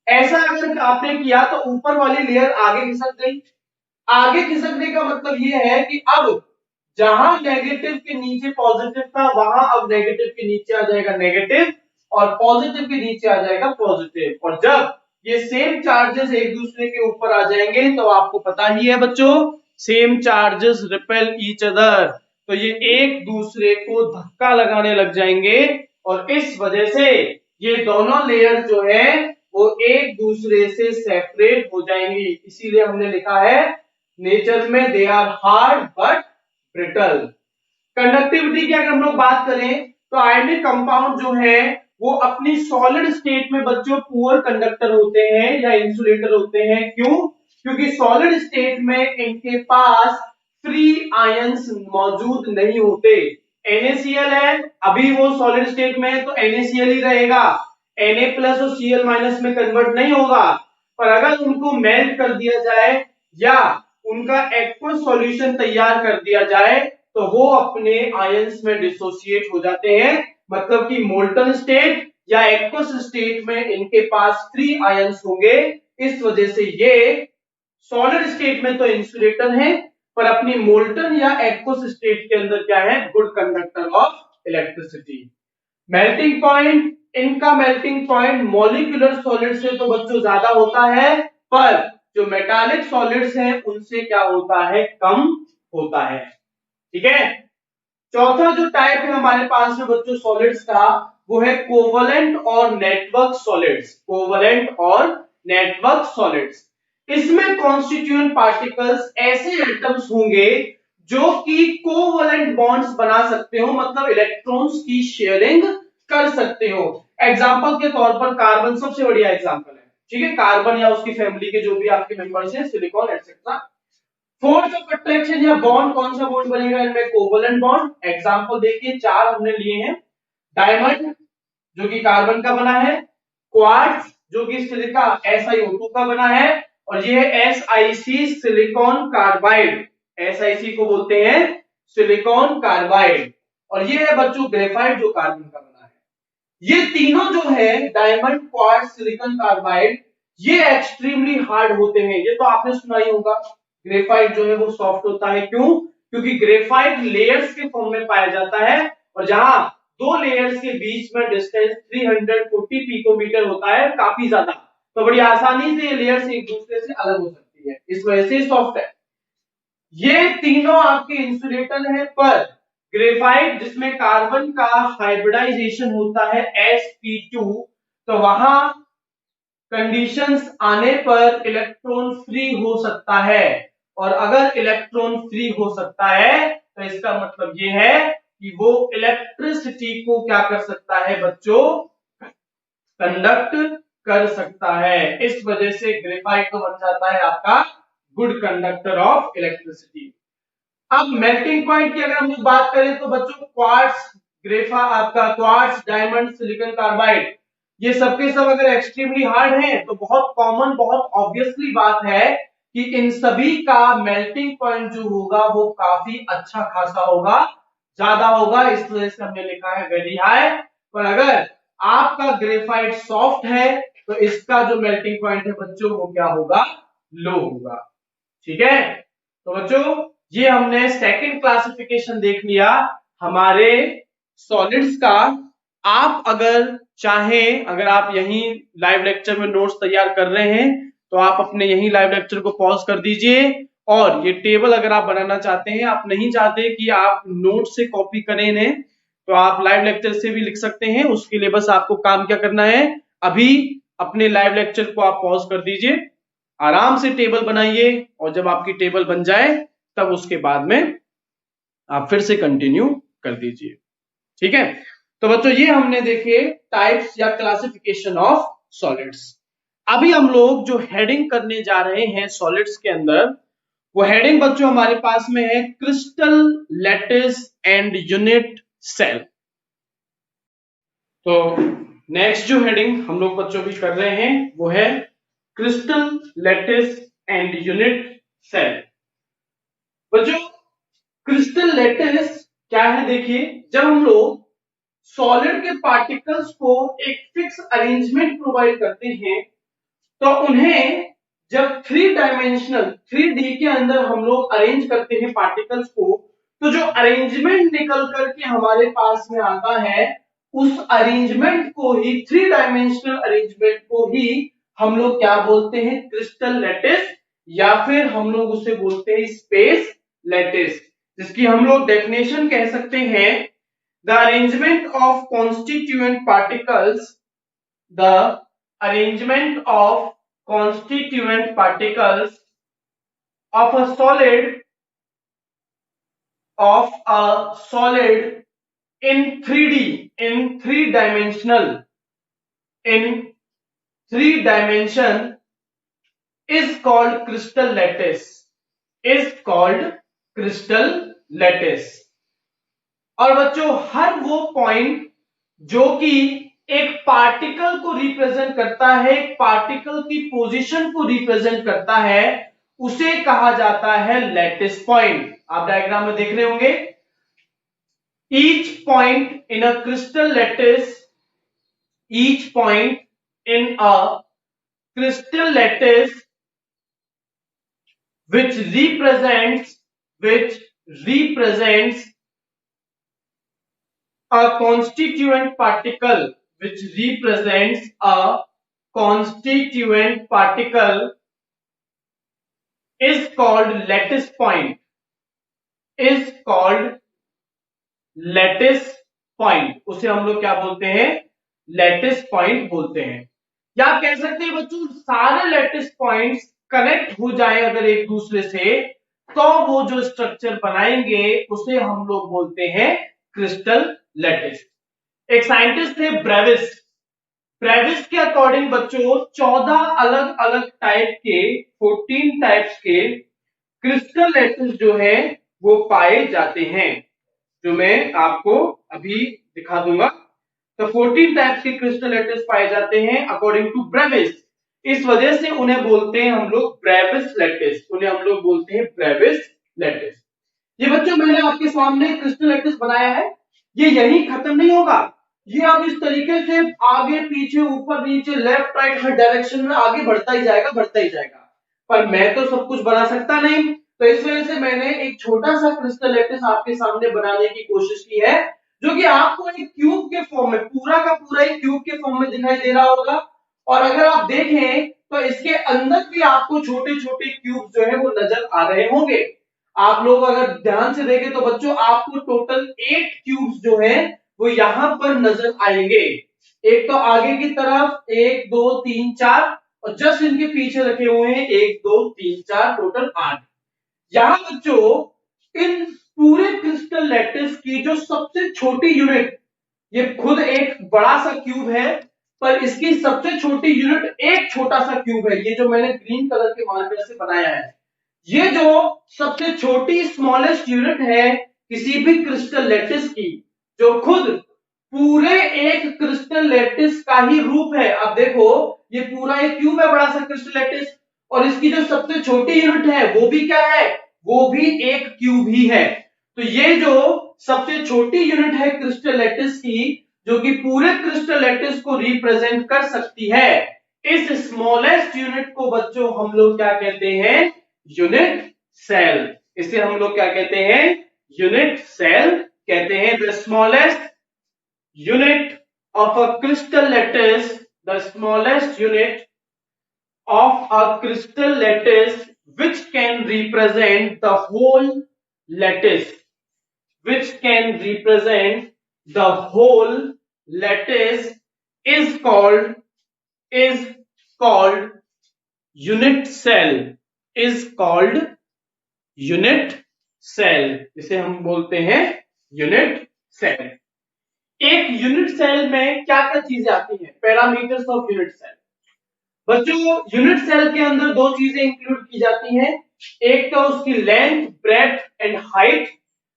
ऐसा अगर आपने किया तो ऊपर वाली लेयर आगे खिसक गई। आगे खिसकने का मतलब ये है कि अब जहां नेगेटिव के नीचे पॉजिटिव था, वहां अब नेगेटिव के नीचे आ जाएगा नेगेटिव, और पॉजिटिव के नीचे आ जाएगा पॉजिटिव। और जब ये सेम चार्जेस एक दूसरे के ऊपर आ जाएंगे तो आपको पता ही है बच्चों, same charges repel each other, तो ये एक दूसरे को धक्का लगाने लग जाएंगे, और इस वजह से ये दोनों लेयर जो है वो एक दूसरे से सेपरेट हो जाएंगी। इसीलिए हमने लिखा है नेचर में they are hard but brittle. Conductivity की अगर हम लोग बात करें तो आयनिक कंपाउंड जो है वो अपनी सॉलिड स्टेट में बच्चों पुअर कंडक्टर होते हैं या इंसुलेटर होते हैं। क्यों? क्योंकि सॉलिड स्टेट में इनके पास फ्री आयंस मौजूद नहीं होते। NaCl है, अभी वो सॉलिड स्टेट में है तो NaCl ही रहेगा, Na प्लस और Cl माइनस में कन्वर्ट नहीं होगा। पर अगर उनको मेल्ट कर दिया जाए या उनका एक्वस सॉल्यूशन तैयार कर दिया जाए तो वो अपने आयंस में डिसोसिएट हो जाते हैं, मतलब कि मोल्टन स्टेट या एक्वस स्टेट में इनके पास फ्री आयंस होंगे। इस वजह से ये सॉलिड स्टेट में तो इंसुलेटर है, पर अपनी मोल्टन या एक्वस स्टेट के अंदर क्या है, good conductor of electricity. Melting point, इनका मेल्टिंग पॉइंट मॉलिक्यूलर सॉलिड से तो बच्चों ज्यादा होता है, पर जो मेटालिक सॉलिड्स हैं उनसे क्या होता है, कम होता है। ठीक है। चौथा जो टाइप है हमारे पास में बच्चों सॉलिड्स का वो है कोवलेंट और नेटवर्क सॉलिड्स। कोवलेंट और नेटवर्क सॉलिड्स, इसमें कॉन्स्टिट्यूएंट पार्टिकल्स ऐसे एटम्स होंगे जो कि कोवलेंट बॉन्ड्स बना सकते हो, मतलब इलेक्ट्रॉन्स की शेयरिंग कर सकते हो। एग्जांपल के तौर पर कार्बन सबसे बढ़िया एग्जांपल है, ठीक है, कार्बन या उसकी फैमिली के जो भी आपके मेंबर्स हैं, silicon etcetera. Force of attraction या बॉन्ड, कौन सा बॉन्ड बनेगा इनमें, कोवलेंट बॉन्ड। एग्जांपल देखिए, चार हमने लिए हैं, डायमंड जो कि कार्बन का बना है, क्वार्ट्ज जो कि सिलिका SiO2 का बना है, और ये है SiC सिलिकॉन कार्बाइड। SiC को बोलते हैं सिलिकॉन कार्बाइड। और ये है बच्चों ग्रेफाइट जो कार्बन का बना है। ये तीनों जो है डायमंड, क्वार्ट्ज, सिलिकॉन कार्बाइड, ये एक्सट्रीमली हार्ड होते हैं। ये तो आपने सुना ही होगा। ग्रेफाइट जो है वो सॉफ्ट होता है, क्यों? क्योंकि ग्रेफाइट लेयर्स के फॉर्म में पाया जाता है, और जहां दो लेयर्स के बीच में डिस्टेंस 340 पिकोमीटर होता है, काफी ज्यादा, तो बड़ी आसानी से ये लेयर्स एक दूसरे से अलग हो सकती है, इस वजह से सॉफ्ट है। ये तीनों आपके इंसुलेटर है, पर ग्रेफाइट जिसमें कार्बन का हाइब्रिडाइजेशन होता है sp2, तो वहां कंडीशंस आने पर इलेक्ट्रॉन फ्री हो सकता है। और अगर इलेक्ट्रॉन फ्री हो सकता है तो इसका मतलब ये है कि वो इलेक्ट्रिसिटी को क्या कर सकता है बच्चों? कंडक्ट कर सकता है। इस वजह से ग्रेफाइट तो बन जाता है आपका गुड कंडक्टर ऑफ इलेक्ट्रिसिटी। अब मेल्टिंग पॉइंट की अगर हम लोग बात करें तो बच्चों क्वार्ट्ज, ग्रेफा आपका क्वार्ट्ज, डायमंड, सिलिकॉन कार्बाइड, ये सबके सब अगर एक्सट्रीमली हार्ड हैं तो बहुत कॉमन, बहुत ऑब्वियसली बात है कि इन सभी का मेल्टिंग पॉइंट जो होगा वो काफी अच्छा खासा होगा, ज्यादा होगा। इस वजह से हमने लिखा है वेरी हाई। पर अगर आपका ग्रेफाइट सॉफ्ट है तो इसका जो मेल्टिंग पॉइंट है बच्चों वो क्या होगा? लो होगा। ठीक है, तो बच्चों ये हमने सेकंड क्लासिफिकेशन देख लिया हमारे सॉलिड्स का। आप अगर चाहें, अगर आप यहीं लाइव लेक्चर में नोट्स तैयार कर रहे हैं तो आप अपने यहीं लाइव लेक्चर को पॉज कर दीजिए, और ये टेबल अगर आप बनाना चाहते हैं, आप नहीं चाहते कि आप नोट से कॉपी करें इन्हें, तो आप लाइव लेक्चर से भी लिख सकते हैं। उसके लिए बस आपको काम क्या करना है, अभी अपने लाइव लेक्चर को आप पॉज कर दीजिए, आराम से टेबल बनाइए, और जब आपकी टेबल बन जाए तब उसके बाद में आप फिर से कंटिन्यू कर दीजिए। ठीक है, तो बच्चों ये हमने देखे टाइप्स या क्लासिफिकेशन ऑफ सॉलिड्स। अभी हम लोग जो हेडिंग करने जा रहे हैं सॉलिड्स के अंदर, वो हेडिंग बच्चों हमारे पास में है crystal, lattice and unit cell. तो नेक्स्ट जो हेडिंग हम लोग बच्चों भी कर रहे हैं वो है crystal, lattice and unit cell. बच्चों क्रिस्टल लैटिस क्या है? देखिए, जब हम लोग सॉलिड के पार्टिकल्स को एक फिक्स अरेंजमेंट प्रोवाइड करते हैं तो उन्हें जब 3D के अंदर हम लोग अरेंज करते हैं पार्टिकल्स को, तो जो अरेंजमेंट निकल करके हमारे पास में आता है, उस अरेंजमेंट को ही, 3 डायमेंशनल अरेंजमेंट को ही हम लोग क्या बोलते हैं? क्रिस्टल लैटिस, या फिर हम लोग उसे बोलते हैं स्पेस लैटिस, जिसकी हम लोग डेफिनेशन कह सकते हैं the arrangement of constituent particles, the arrangement of constituent particles of a solid in 3D, in three dimension is called crystal lattice, is called crystal lattice। और बच्चों हर वो पॉइंट जो कि एक पार्टिकल को रिप्रेजेंट करता है, एक पार्टिकल की पोजीशन को रिप्रेजेंट करता है, उसे कहा जाता है लैटिस पॉइंट। आप डायग्राम में देख रहे होंगे, each point in a crystal lattice, each point in a crystal lattice which represents a constituent particle, which represents a constituent particle is called lattice point, is called lattice point। उसे हम लोग क्या बोलते हैं? लैटिस पॉइंट बोलते हैं। या आप कह सकते हैं बच्चों सारे लैटिस पॉइंट्स कनेक्ट हो जाए अगर एक दूसरे से, तो वो जो स्ट्रक्चर बनाएंगे उसे हम लोग बोलते हैं क्रिस्टल लैटिस। एक साइंटिस्ट थे ब्रेविस, ब्रेविस के अकॉर्डिंग बच्चों 14 अलग अलग टाइप के, 14 टाइप्स के क्रिस्टल लैटिस जो है वो पाए जाते हैं, जो मैं आपको अभी दिखा दूंगा। तो 14 टाइप्स के क्रिस्टल लैटिस पाए जाते हैं अकॉर्डिंग टू ब्रेविस। इस वजह से उन्हें बोलते हैं हम लोग ब्रेविस लैटिस, उन्हें हम लोग बोलते हैं ब्रेविस लैटिस। ये बच्चों मैंने आपके सामने क्रिस्टल लैटिस बनाया है, ये यही खत्म नहीं होगा, ये अब इस तरीके से आगे पीछे ऊपर नीचे लेफ्ट राइट हर डायरेक्शन में आगे बढ़ता ही जाएगा, बढ़ता ही जाएगा। पर मैं तो सब कुछ बना सकता नहीं, तो इस वजह से मैंने एक छोटा सा क्रिस्टल लैटिस आपके सामने बनाने की कोशिश की है, जो कि आपको एक क्यूब के फॉर्म में, पूरा का पूरा एक क्यूब के फॉर्म में दिखाई दे रहा होगा। और अगर आप देखें तो इसके अंदर भी आपको छोटे छोटे क्यूब जो है वो नजर आ रहे होंगे। आप लोग अगर ध्यान से देखें तो बच्चों आपको टोटल 8 क्यूब्स जो है वो यहां पर नजर आएंगे। एक तो आगे की तरफ 1 2 3 4 और जस्ट इनके पीछे रखे हुए हैं 1 2 3 4 टोटल 8। यहां बच्चों इन पूरे क्रिस्टल लैटिस की जो सबसे छोटी यूनिट, ये खुद एक बड़ा सा क्यूब है पर इसकी सबसे छोटी यूनिट एक छोटा सा क्यूब है, ये जो मैंने ग्रीन कलर के मार्कर से बनाया है। ये जो सबसे छोटी स्मॉलेस्ट यूनिट है किसी भी क्रिस्टल लैटिस की, जो खुद पूरे एक क्रिस्टल लैटिस का ही रूप है। अब देखो ये पूरा एक क्यूब है, बड़ा सा क्रिस्टल लैटिस, और इसकी जो सबसे छोटी यूनिट है वो भी क्या है, वो भी एक क्यूब ही है। तो ये जो सबसे छोटी यूनिट है क्रिस्टल लैटिस की, जो कि पूरे क्रिस्टल लैटिस को रिप्रेजेंट कर सकती है, इस स्मॉलेस्ट यूनिट को बच्चों हम लोग क्या कहते हैं, यूनिट सेल। इसे हम लोग क्या कहते हैं, यूनिट सेल कहते हैं। The smallest unit of a crystal lattice, the smallest unit of a crystal lattice which can represent the whole lattice, which can represent the whole lattice is called unit cell, is called unit cell, इसे हम बोलते हैं unit cell. एक unit cell में क्या क्या चीजें आती हैं, पैरामीटर्स ऑफ यूनिट सेल। बच्चों यूनिट सेल के अंदर दो चीजें इंक्लूड की जाती हैं, एक तो उसकी लेंथ, ब्रेड्थ एंड हाइट,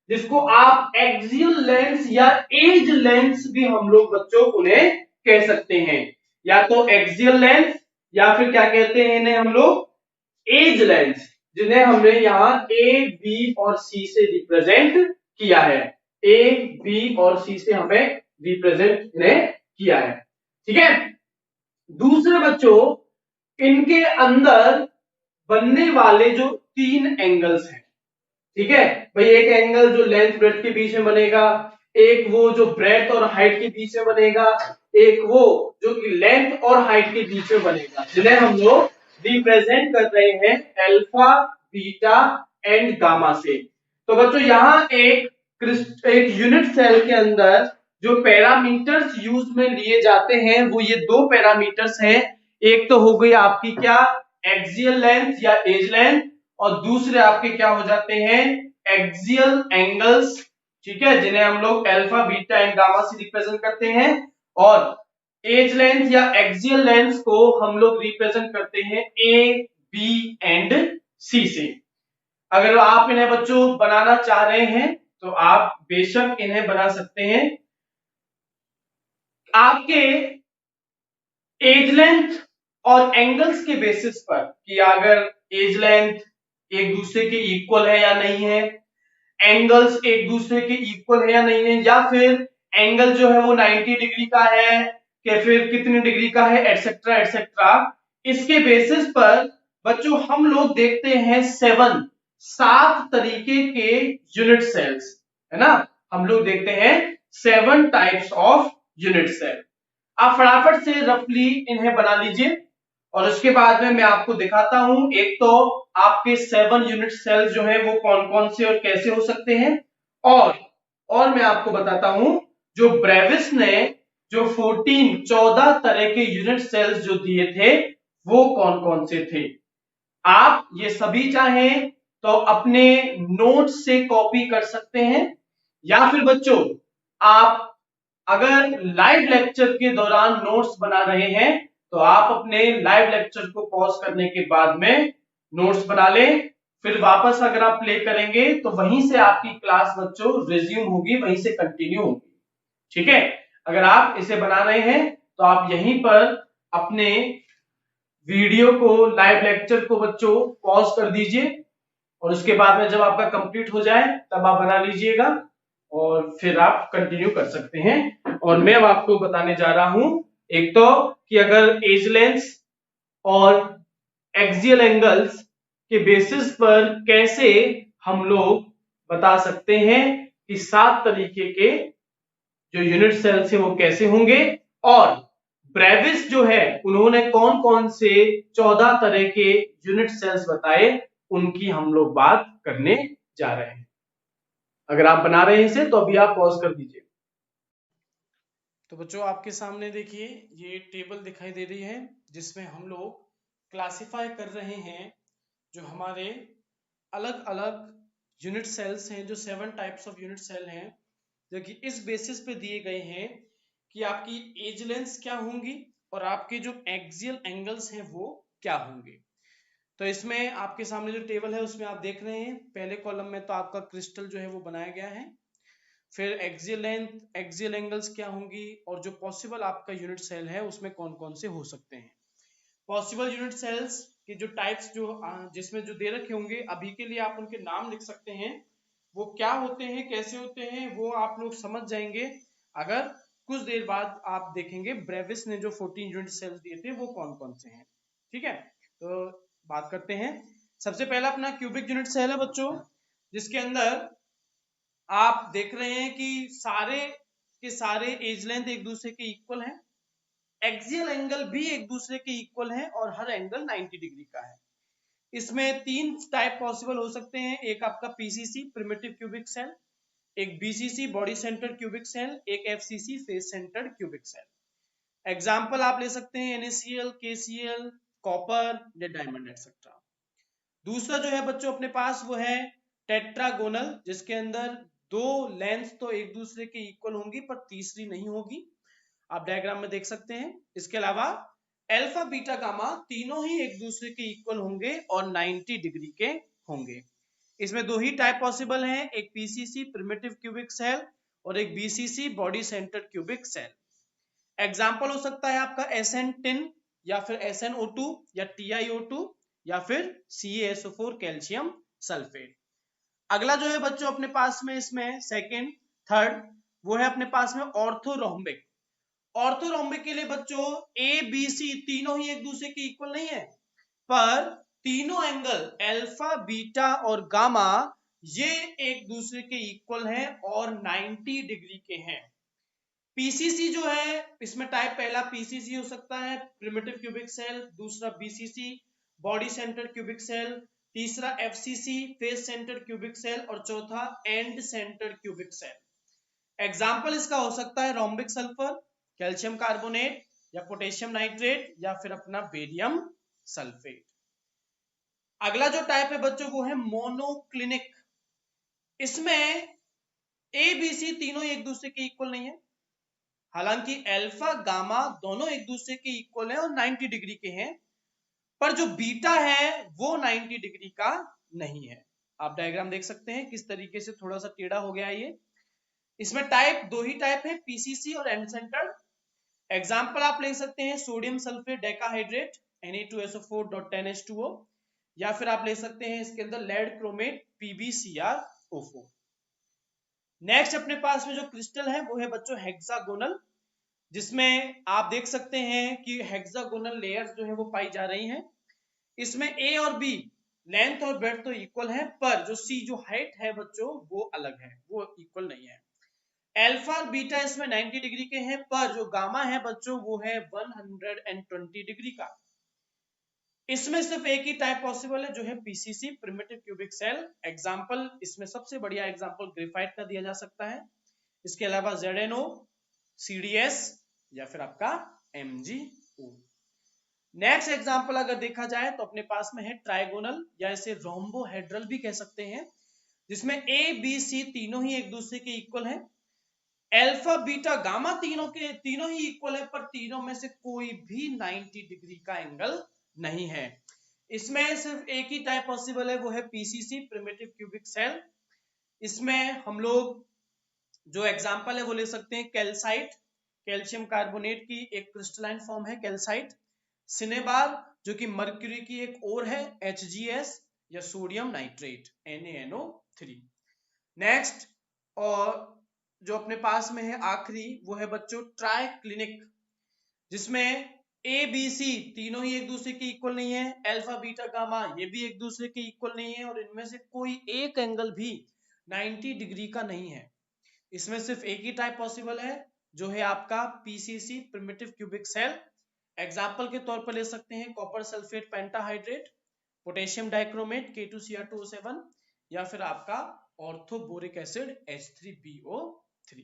जिसको आप एक्सियल लेंथ या एज लेंथ भी हम लोग बच्चों उन्हें कह सकते हैं, या तो एक्सियल लेंथ या फिर क्या कहते हैं इन्हें हम लोग एज लेंथ, जिन्हें हमने यहाँ ए बी और सी से रिप्रेजेंट किया है, ए बी और सी से हमें रिप्रेजेंट इन्हें किया है। ठीक है, दूसरे बच्चों इनके अंदर बनने वाले जो 3 एंगल्स हैं, ठीक है भाई, एक एंगल जो लेंथ ब्रेड्थ के बीच में बनेगा, एक वो जो ब्रेड्थ और हाइट के बीच में बनेगा, एक वो जो कि लेंथ और हाइट के बीच में बनेगा, जिन्हें हम लोग रिप्रेजेंट कर रहे हैं अल्फा, बीटा एंड गामा से। तो बच्चों यहाँ एक यूनिट सेल के अंदर जो पैरामीटर्स यूज में लिए जाते हैं वो ये 2 पैरामीटर्स हैं, एक तो हो गई आपकी क्या, एक्सियल लेंथ या एज लेंथ, और दूसरे आपके क्या हो जाते हैं, एक्सियल एंगल्स, ठीक है, जिन्हें हम लोग अल्फा, बीटा एंड गामा से रिप्रेजेंट करते हैं, और एज लेंथ या एक्सियल लेंथ को हम लोग रिप्रेजेंट करते हैं ए, बी एंड सी से। अगर आप इन्हें बच्चों बनाना चाह रहे हैं तो आप बेशक इन्हें बना सकते हैं। आपके एज लेंथ और एंगल्स के बेसिस पर कि अगर एज लेंथ एक दूसरे के इक्वल है या नहीं है, एंगल्स एक दूसरे के इक्वल है या नहीं है, या फिर एंगल जो है वो 90 डिग्री का है या फिर कितने डिग्री का है, एटसेट्रा एटसेट्रा, इसके बेसिस पर बच्चों हम लोग देखते हैं 7 तरीके के यूनिट सेल्स, है ना, हम लोग देखते हैं 7 टाइप्स ऑफ यूनिट सेल। आप फटाफट से रफली इन्हें बना लीजिए और उसके बाद में मैं आपको दिखाता हूं एक तो आपके 7 यूनिट सेल जो है वो कौन कौन से और कैसे हो सकते हैं, और मैं आपको बताता हूं जो ब्रेविस ने जो 14 तरह के यूनिट सेल्स जो दिए थे वो कौन कौन से थे। आप ये सभी चाहें तो अपने नोट्स से कॉपी कर सकते हैं, या फिर बच्चों आप अगर लाइव लेक्चर के दौरान नोट्स बना रहे हैं तो आप अपने लाइव लेक्चर को पॉज करने के बाद में नोट्स बना लें, फिर वापस अगर आप प्ले करेंगे तो वहीं से आपकी क्लास बच्चों रिज्यूम होगी, वहीं से कंटिन्यू होगी। ठीक है, अगर आप इसे बना रहे हैं तो आप यहीं पर अपने वीडियो को, लाइव लेक्चर को बच्चों पॉज कर दीजिए और उसके बाद में जब आपका कंप्लीट हो जाए तब आप बना लीजिएगा और फिर आप कंटिन्यू कर सकते हैं। और मैं अब आपको बताने जा रहा हूं एक तो कि अगर एज लेंथ और एक्सियल एंगल्स के बेसिस पर कैसे हम लोग बता सकते हैं कि 7 तरीके के जो यूनिट सेल्स है वो कैसे होंगे, और ब्रेविस जो है उन्होंने कौन कौन से 14 तरह के यूनिट सेल्स बताए, उनकी हम लोग बात करने जा रहे हैं। अगर आप बना रहे हैं इसे तो अभी आप पॉज कर दीजिए। तो बच्चों आपके सामने देखिए ये टेबल दिखाई दे रही है जिसमें हम लोग क्लासिफाई कर रहे हैं जो हमारे अलग अलग यूनिट सेल्स हैं, जो 7 टाइप्स ऑफ यूनिट सेल हैं, जो कि इस बेसिस पे दिए गए हैं कि आपकी एज लेंथ क्या होंगी और आपके जो एक्सियल एंगल्स हैं वो क्या होंगे। तो इसमें आपके सामने जो टेबल है उसमें आप देख रहे हैं पहले कॉलम में तो आपका क्रिस्टल जो है वो बनाया गया है, फिर एक्सियल लेंथ, एक्सियल एंगल्स क्या होंगी और जो पॉसिबल आपका यूनिट सेल है उसमें कौन कौन से हो सकते हैं। पॉसिबल यूनिट सेल्स के जो टाइप्स जो जिसमें जो दे रखे होंगे अभी के लिए आप उनके नाम लिख सकते हैं, वो क्या होते हैं कैसे होते हैं वो आप लोग समझ जाएंगे अगर कुछ देर बाद आप देखेंगे ब्रेविस ने जो 14 यूनिट सेल्स दिए थे वो कौन कौन से हैं। ठीक है, तो बात करते हैं। सबसे पहला अपना क्यूबिक यूनिट सेल है बच्चों, जिसके अंदर आप देख रहे हैं कि सारे के सारे एज लेंथ एक दूसरे के इक्वल हैं, एक्सियल एंगल भी एक दूसरे के इक्वल है और हर एंगल 90 डिग्री का है। इसमें 3 टाइप पॉसिबल हो सकते हैं, एक आपका पीसीसी प्रिमिटिव क्यूबिक सेल, एक BCC body centred cubic cell, एक FCC face centred cubic cell. Example आप ले सकते हैं NaCl, KCl, कॉपर या डायमंड एक्सेट्रा। दूसरा जो है बच्चों अपने पास वो है टेट्रागोनल, जिसके अंदर 2 लेंथ तो एक दूसरे के इक्वल होंगी पर तीसरी नहीं होगी, आप डायग्राम में देख सकते हैं। इसके अलावा अल्फा बीटा गामा तीनों ही एक दूसरे के इक्वल होंगे और 90 डिग्री के होंगे। इसमें 2 ही टाइप पॉसिबल हैं, एक पीसीसी प्रिमिटिव क्यूबिक सेल और एक BCC body centred cubic cell. Example हो सकता है आपका SN10 या फिर SNO2 या TiO2 या फिर CaSO4 कैल्शियम सल्फेट। अगला जो है बच्चों अपने पास में इसमें सेकंड थर्ड वो है अपने पास में ऑर्थोरोम्बिक। ऑर्थोरोम्बिक के लिए बच्चों ए बी सी तीनों ही एक दूसरे के इक्वल नहीं है, पर तीनों एंगल अल्फा बीटा और गामा ये एक दूसरे के इक्वल हैं और 90 डिग्री के हैं। पीसीसी जो है इसमें टाइप पहला पीसीसी हो सकता है प्रिमिटिव क्यूबिक सेल, दूसरा BCC body center cubic cell, तीसरा FCC face center cubic cell और चौथा end center cubic cell. Example इसका हो सकता है रोम्बिक सल्फर, कैल्शियम कार्बोनेट या पोटेशियम नाइट्रेट या फिर अपना बेरियम सल्फेट। अगला जो टाइप है बच्चों वो है मोनोक्लिनिक। इसमें ए बी सी तीनों एक दूसरे के इक्वल नहीं है, हालांकि अल्फा गामा दोनों एक दूसरे के इक्वल हैं और 90 डिग्री के हैं, पर जो बीटा है वो 90 डिग्री का नहीं है। आप डायग्राम देख सकते हैं किस तरीके से थोड़ा सा टेढ़ा हो गया ये। इसमें टाइप 2 ही टाइप है, पीसीसी और एंड सेंटर। एग्जाम्पल आप ले सकते हैं सोडियम सल्फेट डेकाहाइड्रेट Na2SO4.10H2O या फिर आप ले सकते हैं इसके अंदर लेड क्रोमेट PbCrO4। नेक्स्ट अपने पास में जो क्रिस्टल है वो है बच्चों हेक्सागोनल, जिसमें आप देख सकते हैं कि हेक्सागोनल लेयर्स जो है वो पाई जा रही हैं। इसमें ए और बी लेंथ और ब्रेड्थ तो इक्वल है, पर जो सी जो हाइट है बच्चों वो अलग है, वो इक्वल नहीं है। अल्फा और बीटा इसमें 90 डिग्री के हैं, पर जो गामा है बच्चों वो है 120 डिग्री का। इसमें सिर्फ एक ही टाइप पॉसिबल है जो है PCC primitive cubic cell. Example इसमें सबसे बढ़िया एग्जांपल ग्रेफाइट का दिया जा सकता है, इसके अलावा ZnO, CDS या फिर आपका MgO। नेक्स्ट एग्जांपल अगर देखा जाए तो अपने पास में है ट्राइगोनल या इसे रोम्बोहेड्रल भी कह सकते हैं, जिसमें ए बी सी तीनों ही एक दूसरे के इक्वल है, अल्फा बीटा गामा तीनों ही इक्वल है, पर तीनों में से कोई भी 90 डिग्री का एंगल नहीं है। इसमें सिर्फ एक ही टाइप पॉसिबल है वो है पीसीसी प्रिमिटिव क्यूबिक सेल। इसमें हम लोग जो एग्जांपल है वो ले सकते हैं कैल्साइट, कैल्शियम कार्बोनेट की एक क्रिस्टलाइन फॉर्म है कैल्साइट, सिनेबार जो कि मर्क्यूरी की एक और है HGS या सोडियम नाइट्रेट NaNO3। नेक्स्ट और जो अपने पास में है आखिरी वो है बच्चों ट्राइक्लिनिक, जिसमें ए बी सी तीनों ही एक दूसरे के इक्वल नहीं है, अल्फा बीटा गामा ये भी एक दूसरे के इक्वल नहीं है, और इनमें से कोई एक एंगल भी 90 डिग्री का नहीं है। इसमें सिर्फ एक ही टाइप पॉसिबल है जो है आपका PCC primitive cubic cell. Example के तौर पर ले सकते हैं copper sulphate pentahydrate, potassium dichromate K2Cr2O7, या फिर आपका ऑर्थोबोरिक एसिड H3BO3।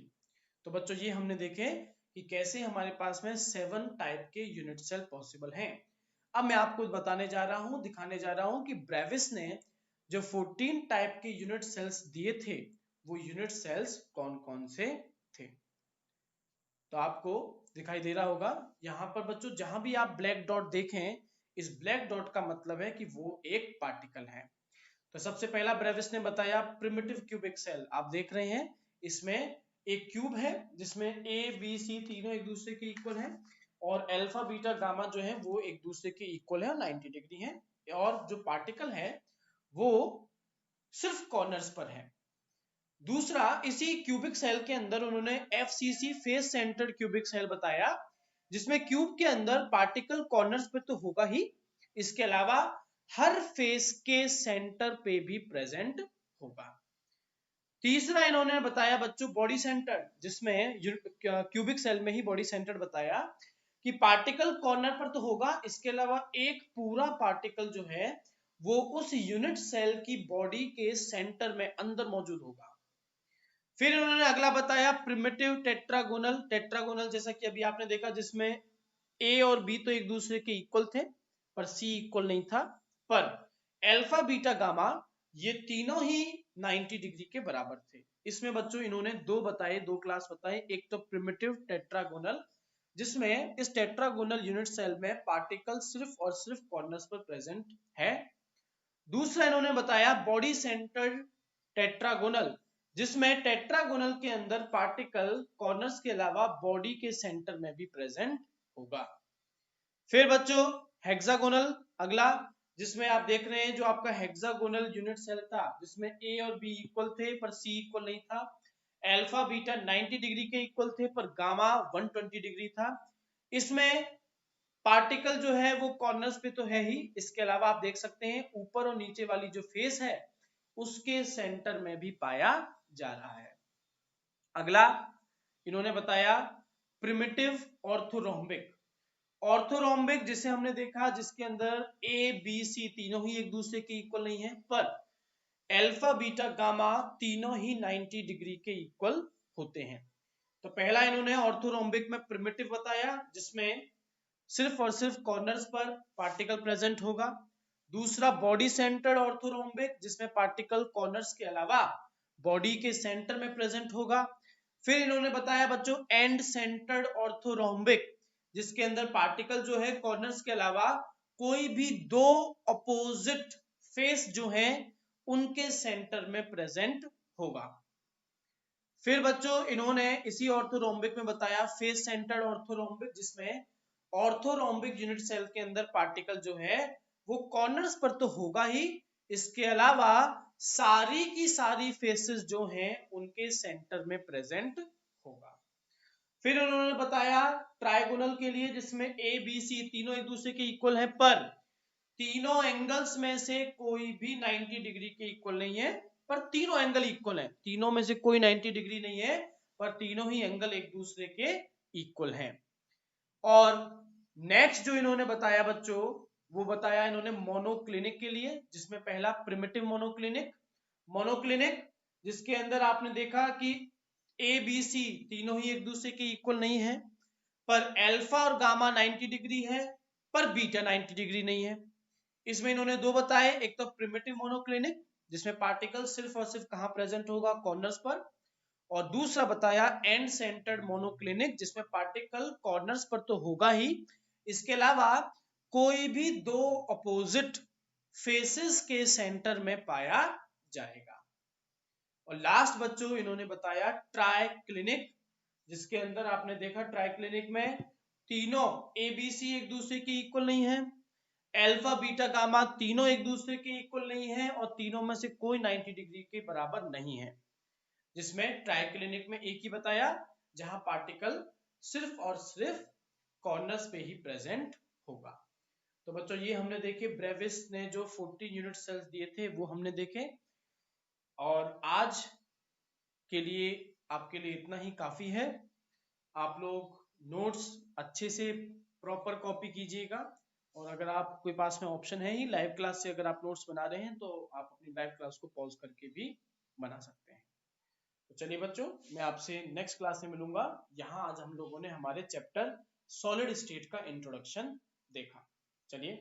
तो बच्चों ये हमने देखे कि कैसे हमारे पास में 7 टाइप के यूनिट सेल पॉसिबल हैं। अब मैं आपको बताने जा रहा हूं, दिखाने जा रहा हूं कि ब्रेविस ने जो 14 टाइप के यूनिट सेल्स दिए थे वो यूनिट सेल्स कौन कौन से थे। तो आपको दिखाई दे रहा होगा यहां पर बच्चों, जहां भी आप ब्लैक डॉट देखें, इस ब्लैक डॉट का मतलब है कि वो एक पार्टिकल है। तो सबसे पहला ब्रेविस ने बताया प्रिमिटिव क्यूबिक सेल, आप देख रहे हैं इसमें एक क्यूब है जिसमें ए बी सी तीनों एक दूसरे के इक्वल हैं, और अल्फा बीटा गामा जो है वो एक दूसरे के इक्वल है और 90 डिग्री है, और जो पार्टिकल है वो सिर्फ कॉर्नर्स पर है। दूसरा, इसी क्यूबिक सेल के अंदर उन्होंने FCC face centred cubic cell बताया, जिसमें क्यूब के अंदर पार्टिकल कॉर्नर्स पे तो होगा ही, इसके अलावा हर फेस के सेंटर पे भी प्रेजेंट होगा। तीसरा इन्होंने बताया बच्चों बॉडी सेंटर, जिसमें क्यूबिक सेल में ही बॉडी सेंटर बताया कि पार्टिकल कॉर्नर पर तो होगा, इसके अलावा एक पूरा पार्टिकल जो है वो उस यूनिट सेल की बॉडी के सेंटर में अंदर मौजूद होगा। फिर इन्होंने अगला बताया प्रिमिटिव टेट्रागोनल। टेट्रागोनल जैसा कि अभी आपने देखा, जिसमें ए और बी तो एक दूसरे के इक्वल थे पर सी इक्वल नहीं था, पर अल्फा बीटा गामा ये तीनों ही 90 डिग्री के बराबर थे। इसमें बच्चों इन्होंने दो बताए, दो क्लास बताए, एक तो प्रिमिटिव टेट्रागोनल जिसमें इस टेट्रागोनल यूनिट सेल में पार्टिकल सिर्फ और सिर्फ कॉर्नर्स पर प्रेजेंट है। दूसरा इन्होंने बताया बॉडी सेंटर्ड टेट्रागोनल, जिसमें टेट्रागोनल के अंदर पार्टिकल कॉर्नर्स के अलावा बॉडी के सेंटर में भी प्रेजेंट होगा। फिर बच्चों हेक्सागोनल अगला, जिसमें आप देख रहे हैं जो आपका हेक्सागोनल यूनिट सेल था, जिसमें ए और बी इक्वल थे पर सी इक्वल नहीं था, अल्फा बीटा 90 डिग्री के इक्वल थे पर गामा 120 डिग्री था। इसमें पार्टिकल जो है वो कॉर्नर्स पे तो है ही, इसके अलावा आप देख सकते हैं ऊपर और नीचे वाली जो फेस है उसके सेंटर में भी पाया जा रहा है। अगला इन्होंने बताया प्रिमिटिव ऑर्थोरोम्बिक। ऑर्थोरोम्बिक जिसे हमने देखा जिसके अंदर ए बी सी तीनों ही एक दूसरे के इक्वल नहीं है, पर अल्फा बीटा गामा तीनों ही 90 डिग्री के इक्वल होते हैं। तो पहला इन्होंने ऑर्थोरोम्बिक में प्रिमिटिव बताया, जिसमें सिर्फ और सिर्फ कॉर्नर्स पर पार्टिकल प्रेजेंट होगा। दूसरा बॉडी सेंटर्ड ऑर्थोरोम्बिक, जिसमें पार्टिकल कॉर्नर्स के अलावा बॉडी के सेंटर में प्रेजेंट होगा। फिर इन्होंने बताया बच्चों एंड सेंटर्ड ऑर्थोरोम्बिक, जिसके अंदर पार्टिकल जो है कॉर्नर्स के अलावा कोई भी दो अपोजिट फेस जो है उनके सेंटर में प्रेजेंट होगा। फिर बच्चों इन्होंने इसी ऑर्थोरोम्बिक में बताया फेस सेंटर्ड ऑर्थोरोम्बिक, जिसमें ऑर्थोरोम्बिक यूनिट सेल के अंदर पार्टिकल जो है वो कॉर्नर्स पर तो होगा ही, इसके अलावा सारी की सारी फेसेस जो हैं उनके सेंटर में प्रेजेंट होगा। फिर उन्होंने बताया ट्राइगोनल के लिए, जिसमें ए बी सी तीनों एक दूसरे के इक्वल हैं, पर तीनों एंगल्स में से कोई भी 90 डिग्री के इक्वल नहीं है, पर तीनों एंगल इक्वल हैं, तीनों में से कोई 90 डिग्री नहीं है पर तीनों ही एंगल एक दूसरे के इक्वल हैं। और नेक्स्ट जो इन्होंने बताया बच्चों वो बताया इन्होंने मोनोक्लिनिक के लिए, जिसमें पहला प्रिमिटिव मोनोक्लिनिक। मोनोक्लिनिक जिसके अंदर आपने देखा कि ए बी सी तीनों ही एक दूसरे के इक्वल नहीं है, पर अल्फा और गामा 90 डिग्री है पर बीटा 90 डिग्री नहीं है। इसमें इन्होंने दो बताए, एक तो प्रिमिटिव मोनोक्लिनिक जिसमें पार्टिकल सिर्फ और सिर्फ कहां प्रेजेंट होगा कॉर्नर्स पर, और दूसरा बताया एंड सेंटर्ड मोनोक्लिनिक, जिसमें पार्टिकल कॉर्नर्स पर तो होगा ही, इसके अलावा कोई भी दो अपोजिट फेसेस के सेंटर में पाया जाएगा। और लास्ट बच्चों इन्होंने बताया ट्राइक्लिनिक, जिसके अंदर आपने देखा ट्राइक्लिनिक में तीनों ए बी सी एक दूसरे के इक्वल नहीं है, अल्फा बीटा गामा तीनों एक दूसरे के इक्वल नहीं है, और तीनों में से कोई 90 डिग्री के बराबर नहीं है। जिसमें ट्राइक्लिनिक में एक ही बताया जहां पार्टिकल सिर्फ और सिर्फ कॉर्नर्स पे ही प्रेजेंट होगा। तो बच्चों ये हमने देखे, ब्रेविस ने जो 14 यूनिट सेल्स दिए थे वो हमने देखे, और आज के लिए आपके लिए इतना ही काफी है। आप लोग नोट्स अच्छे से प्रॉपर कॉपी कीजिएगा, और अगर आप कोई पास में ऑप्शन है ही लाइव क्लास से अगर आप नोट्स बना रहे हैं तो आप अपनी लाइव क्लास को पॉज करके भी बना सकते हैं। तो चलिए बच्चों, मैं आपसे नेक्स्ट क्लास में मिलूंगा। यहाँ आज हम लोगों ने हमारे चैप्टर सॉलिड स्टेट का इंट्रोडक्शन देखा। चलिए।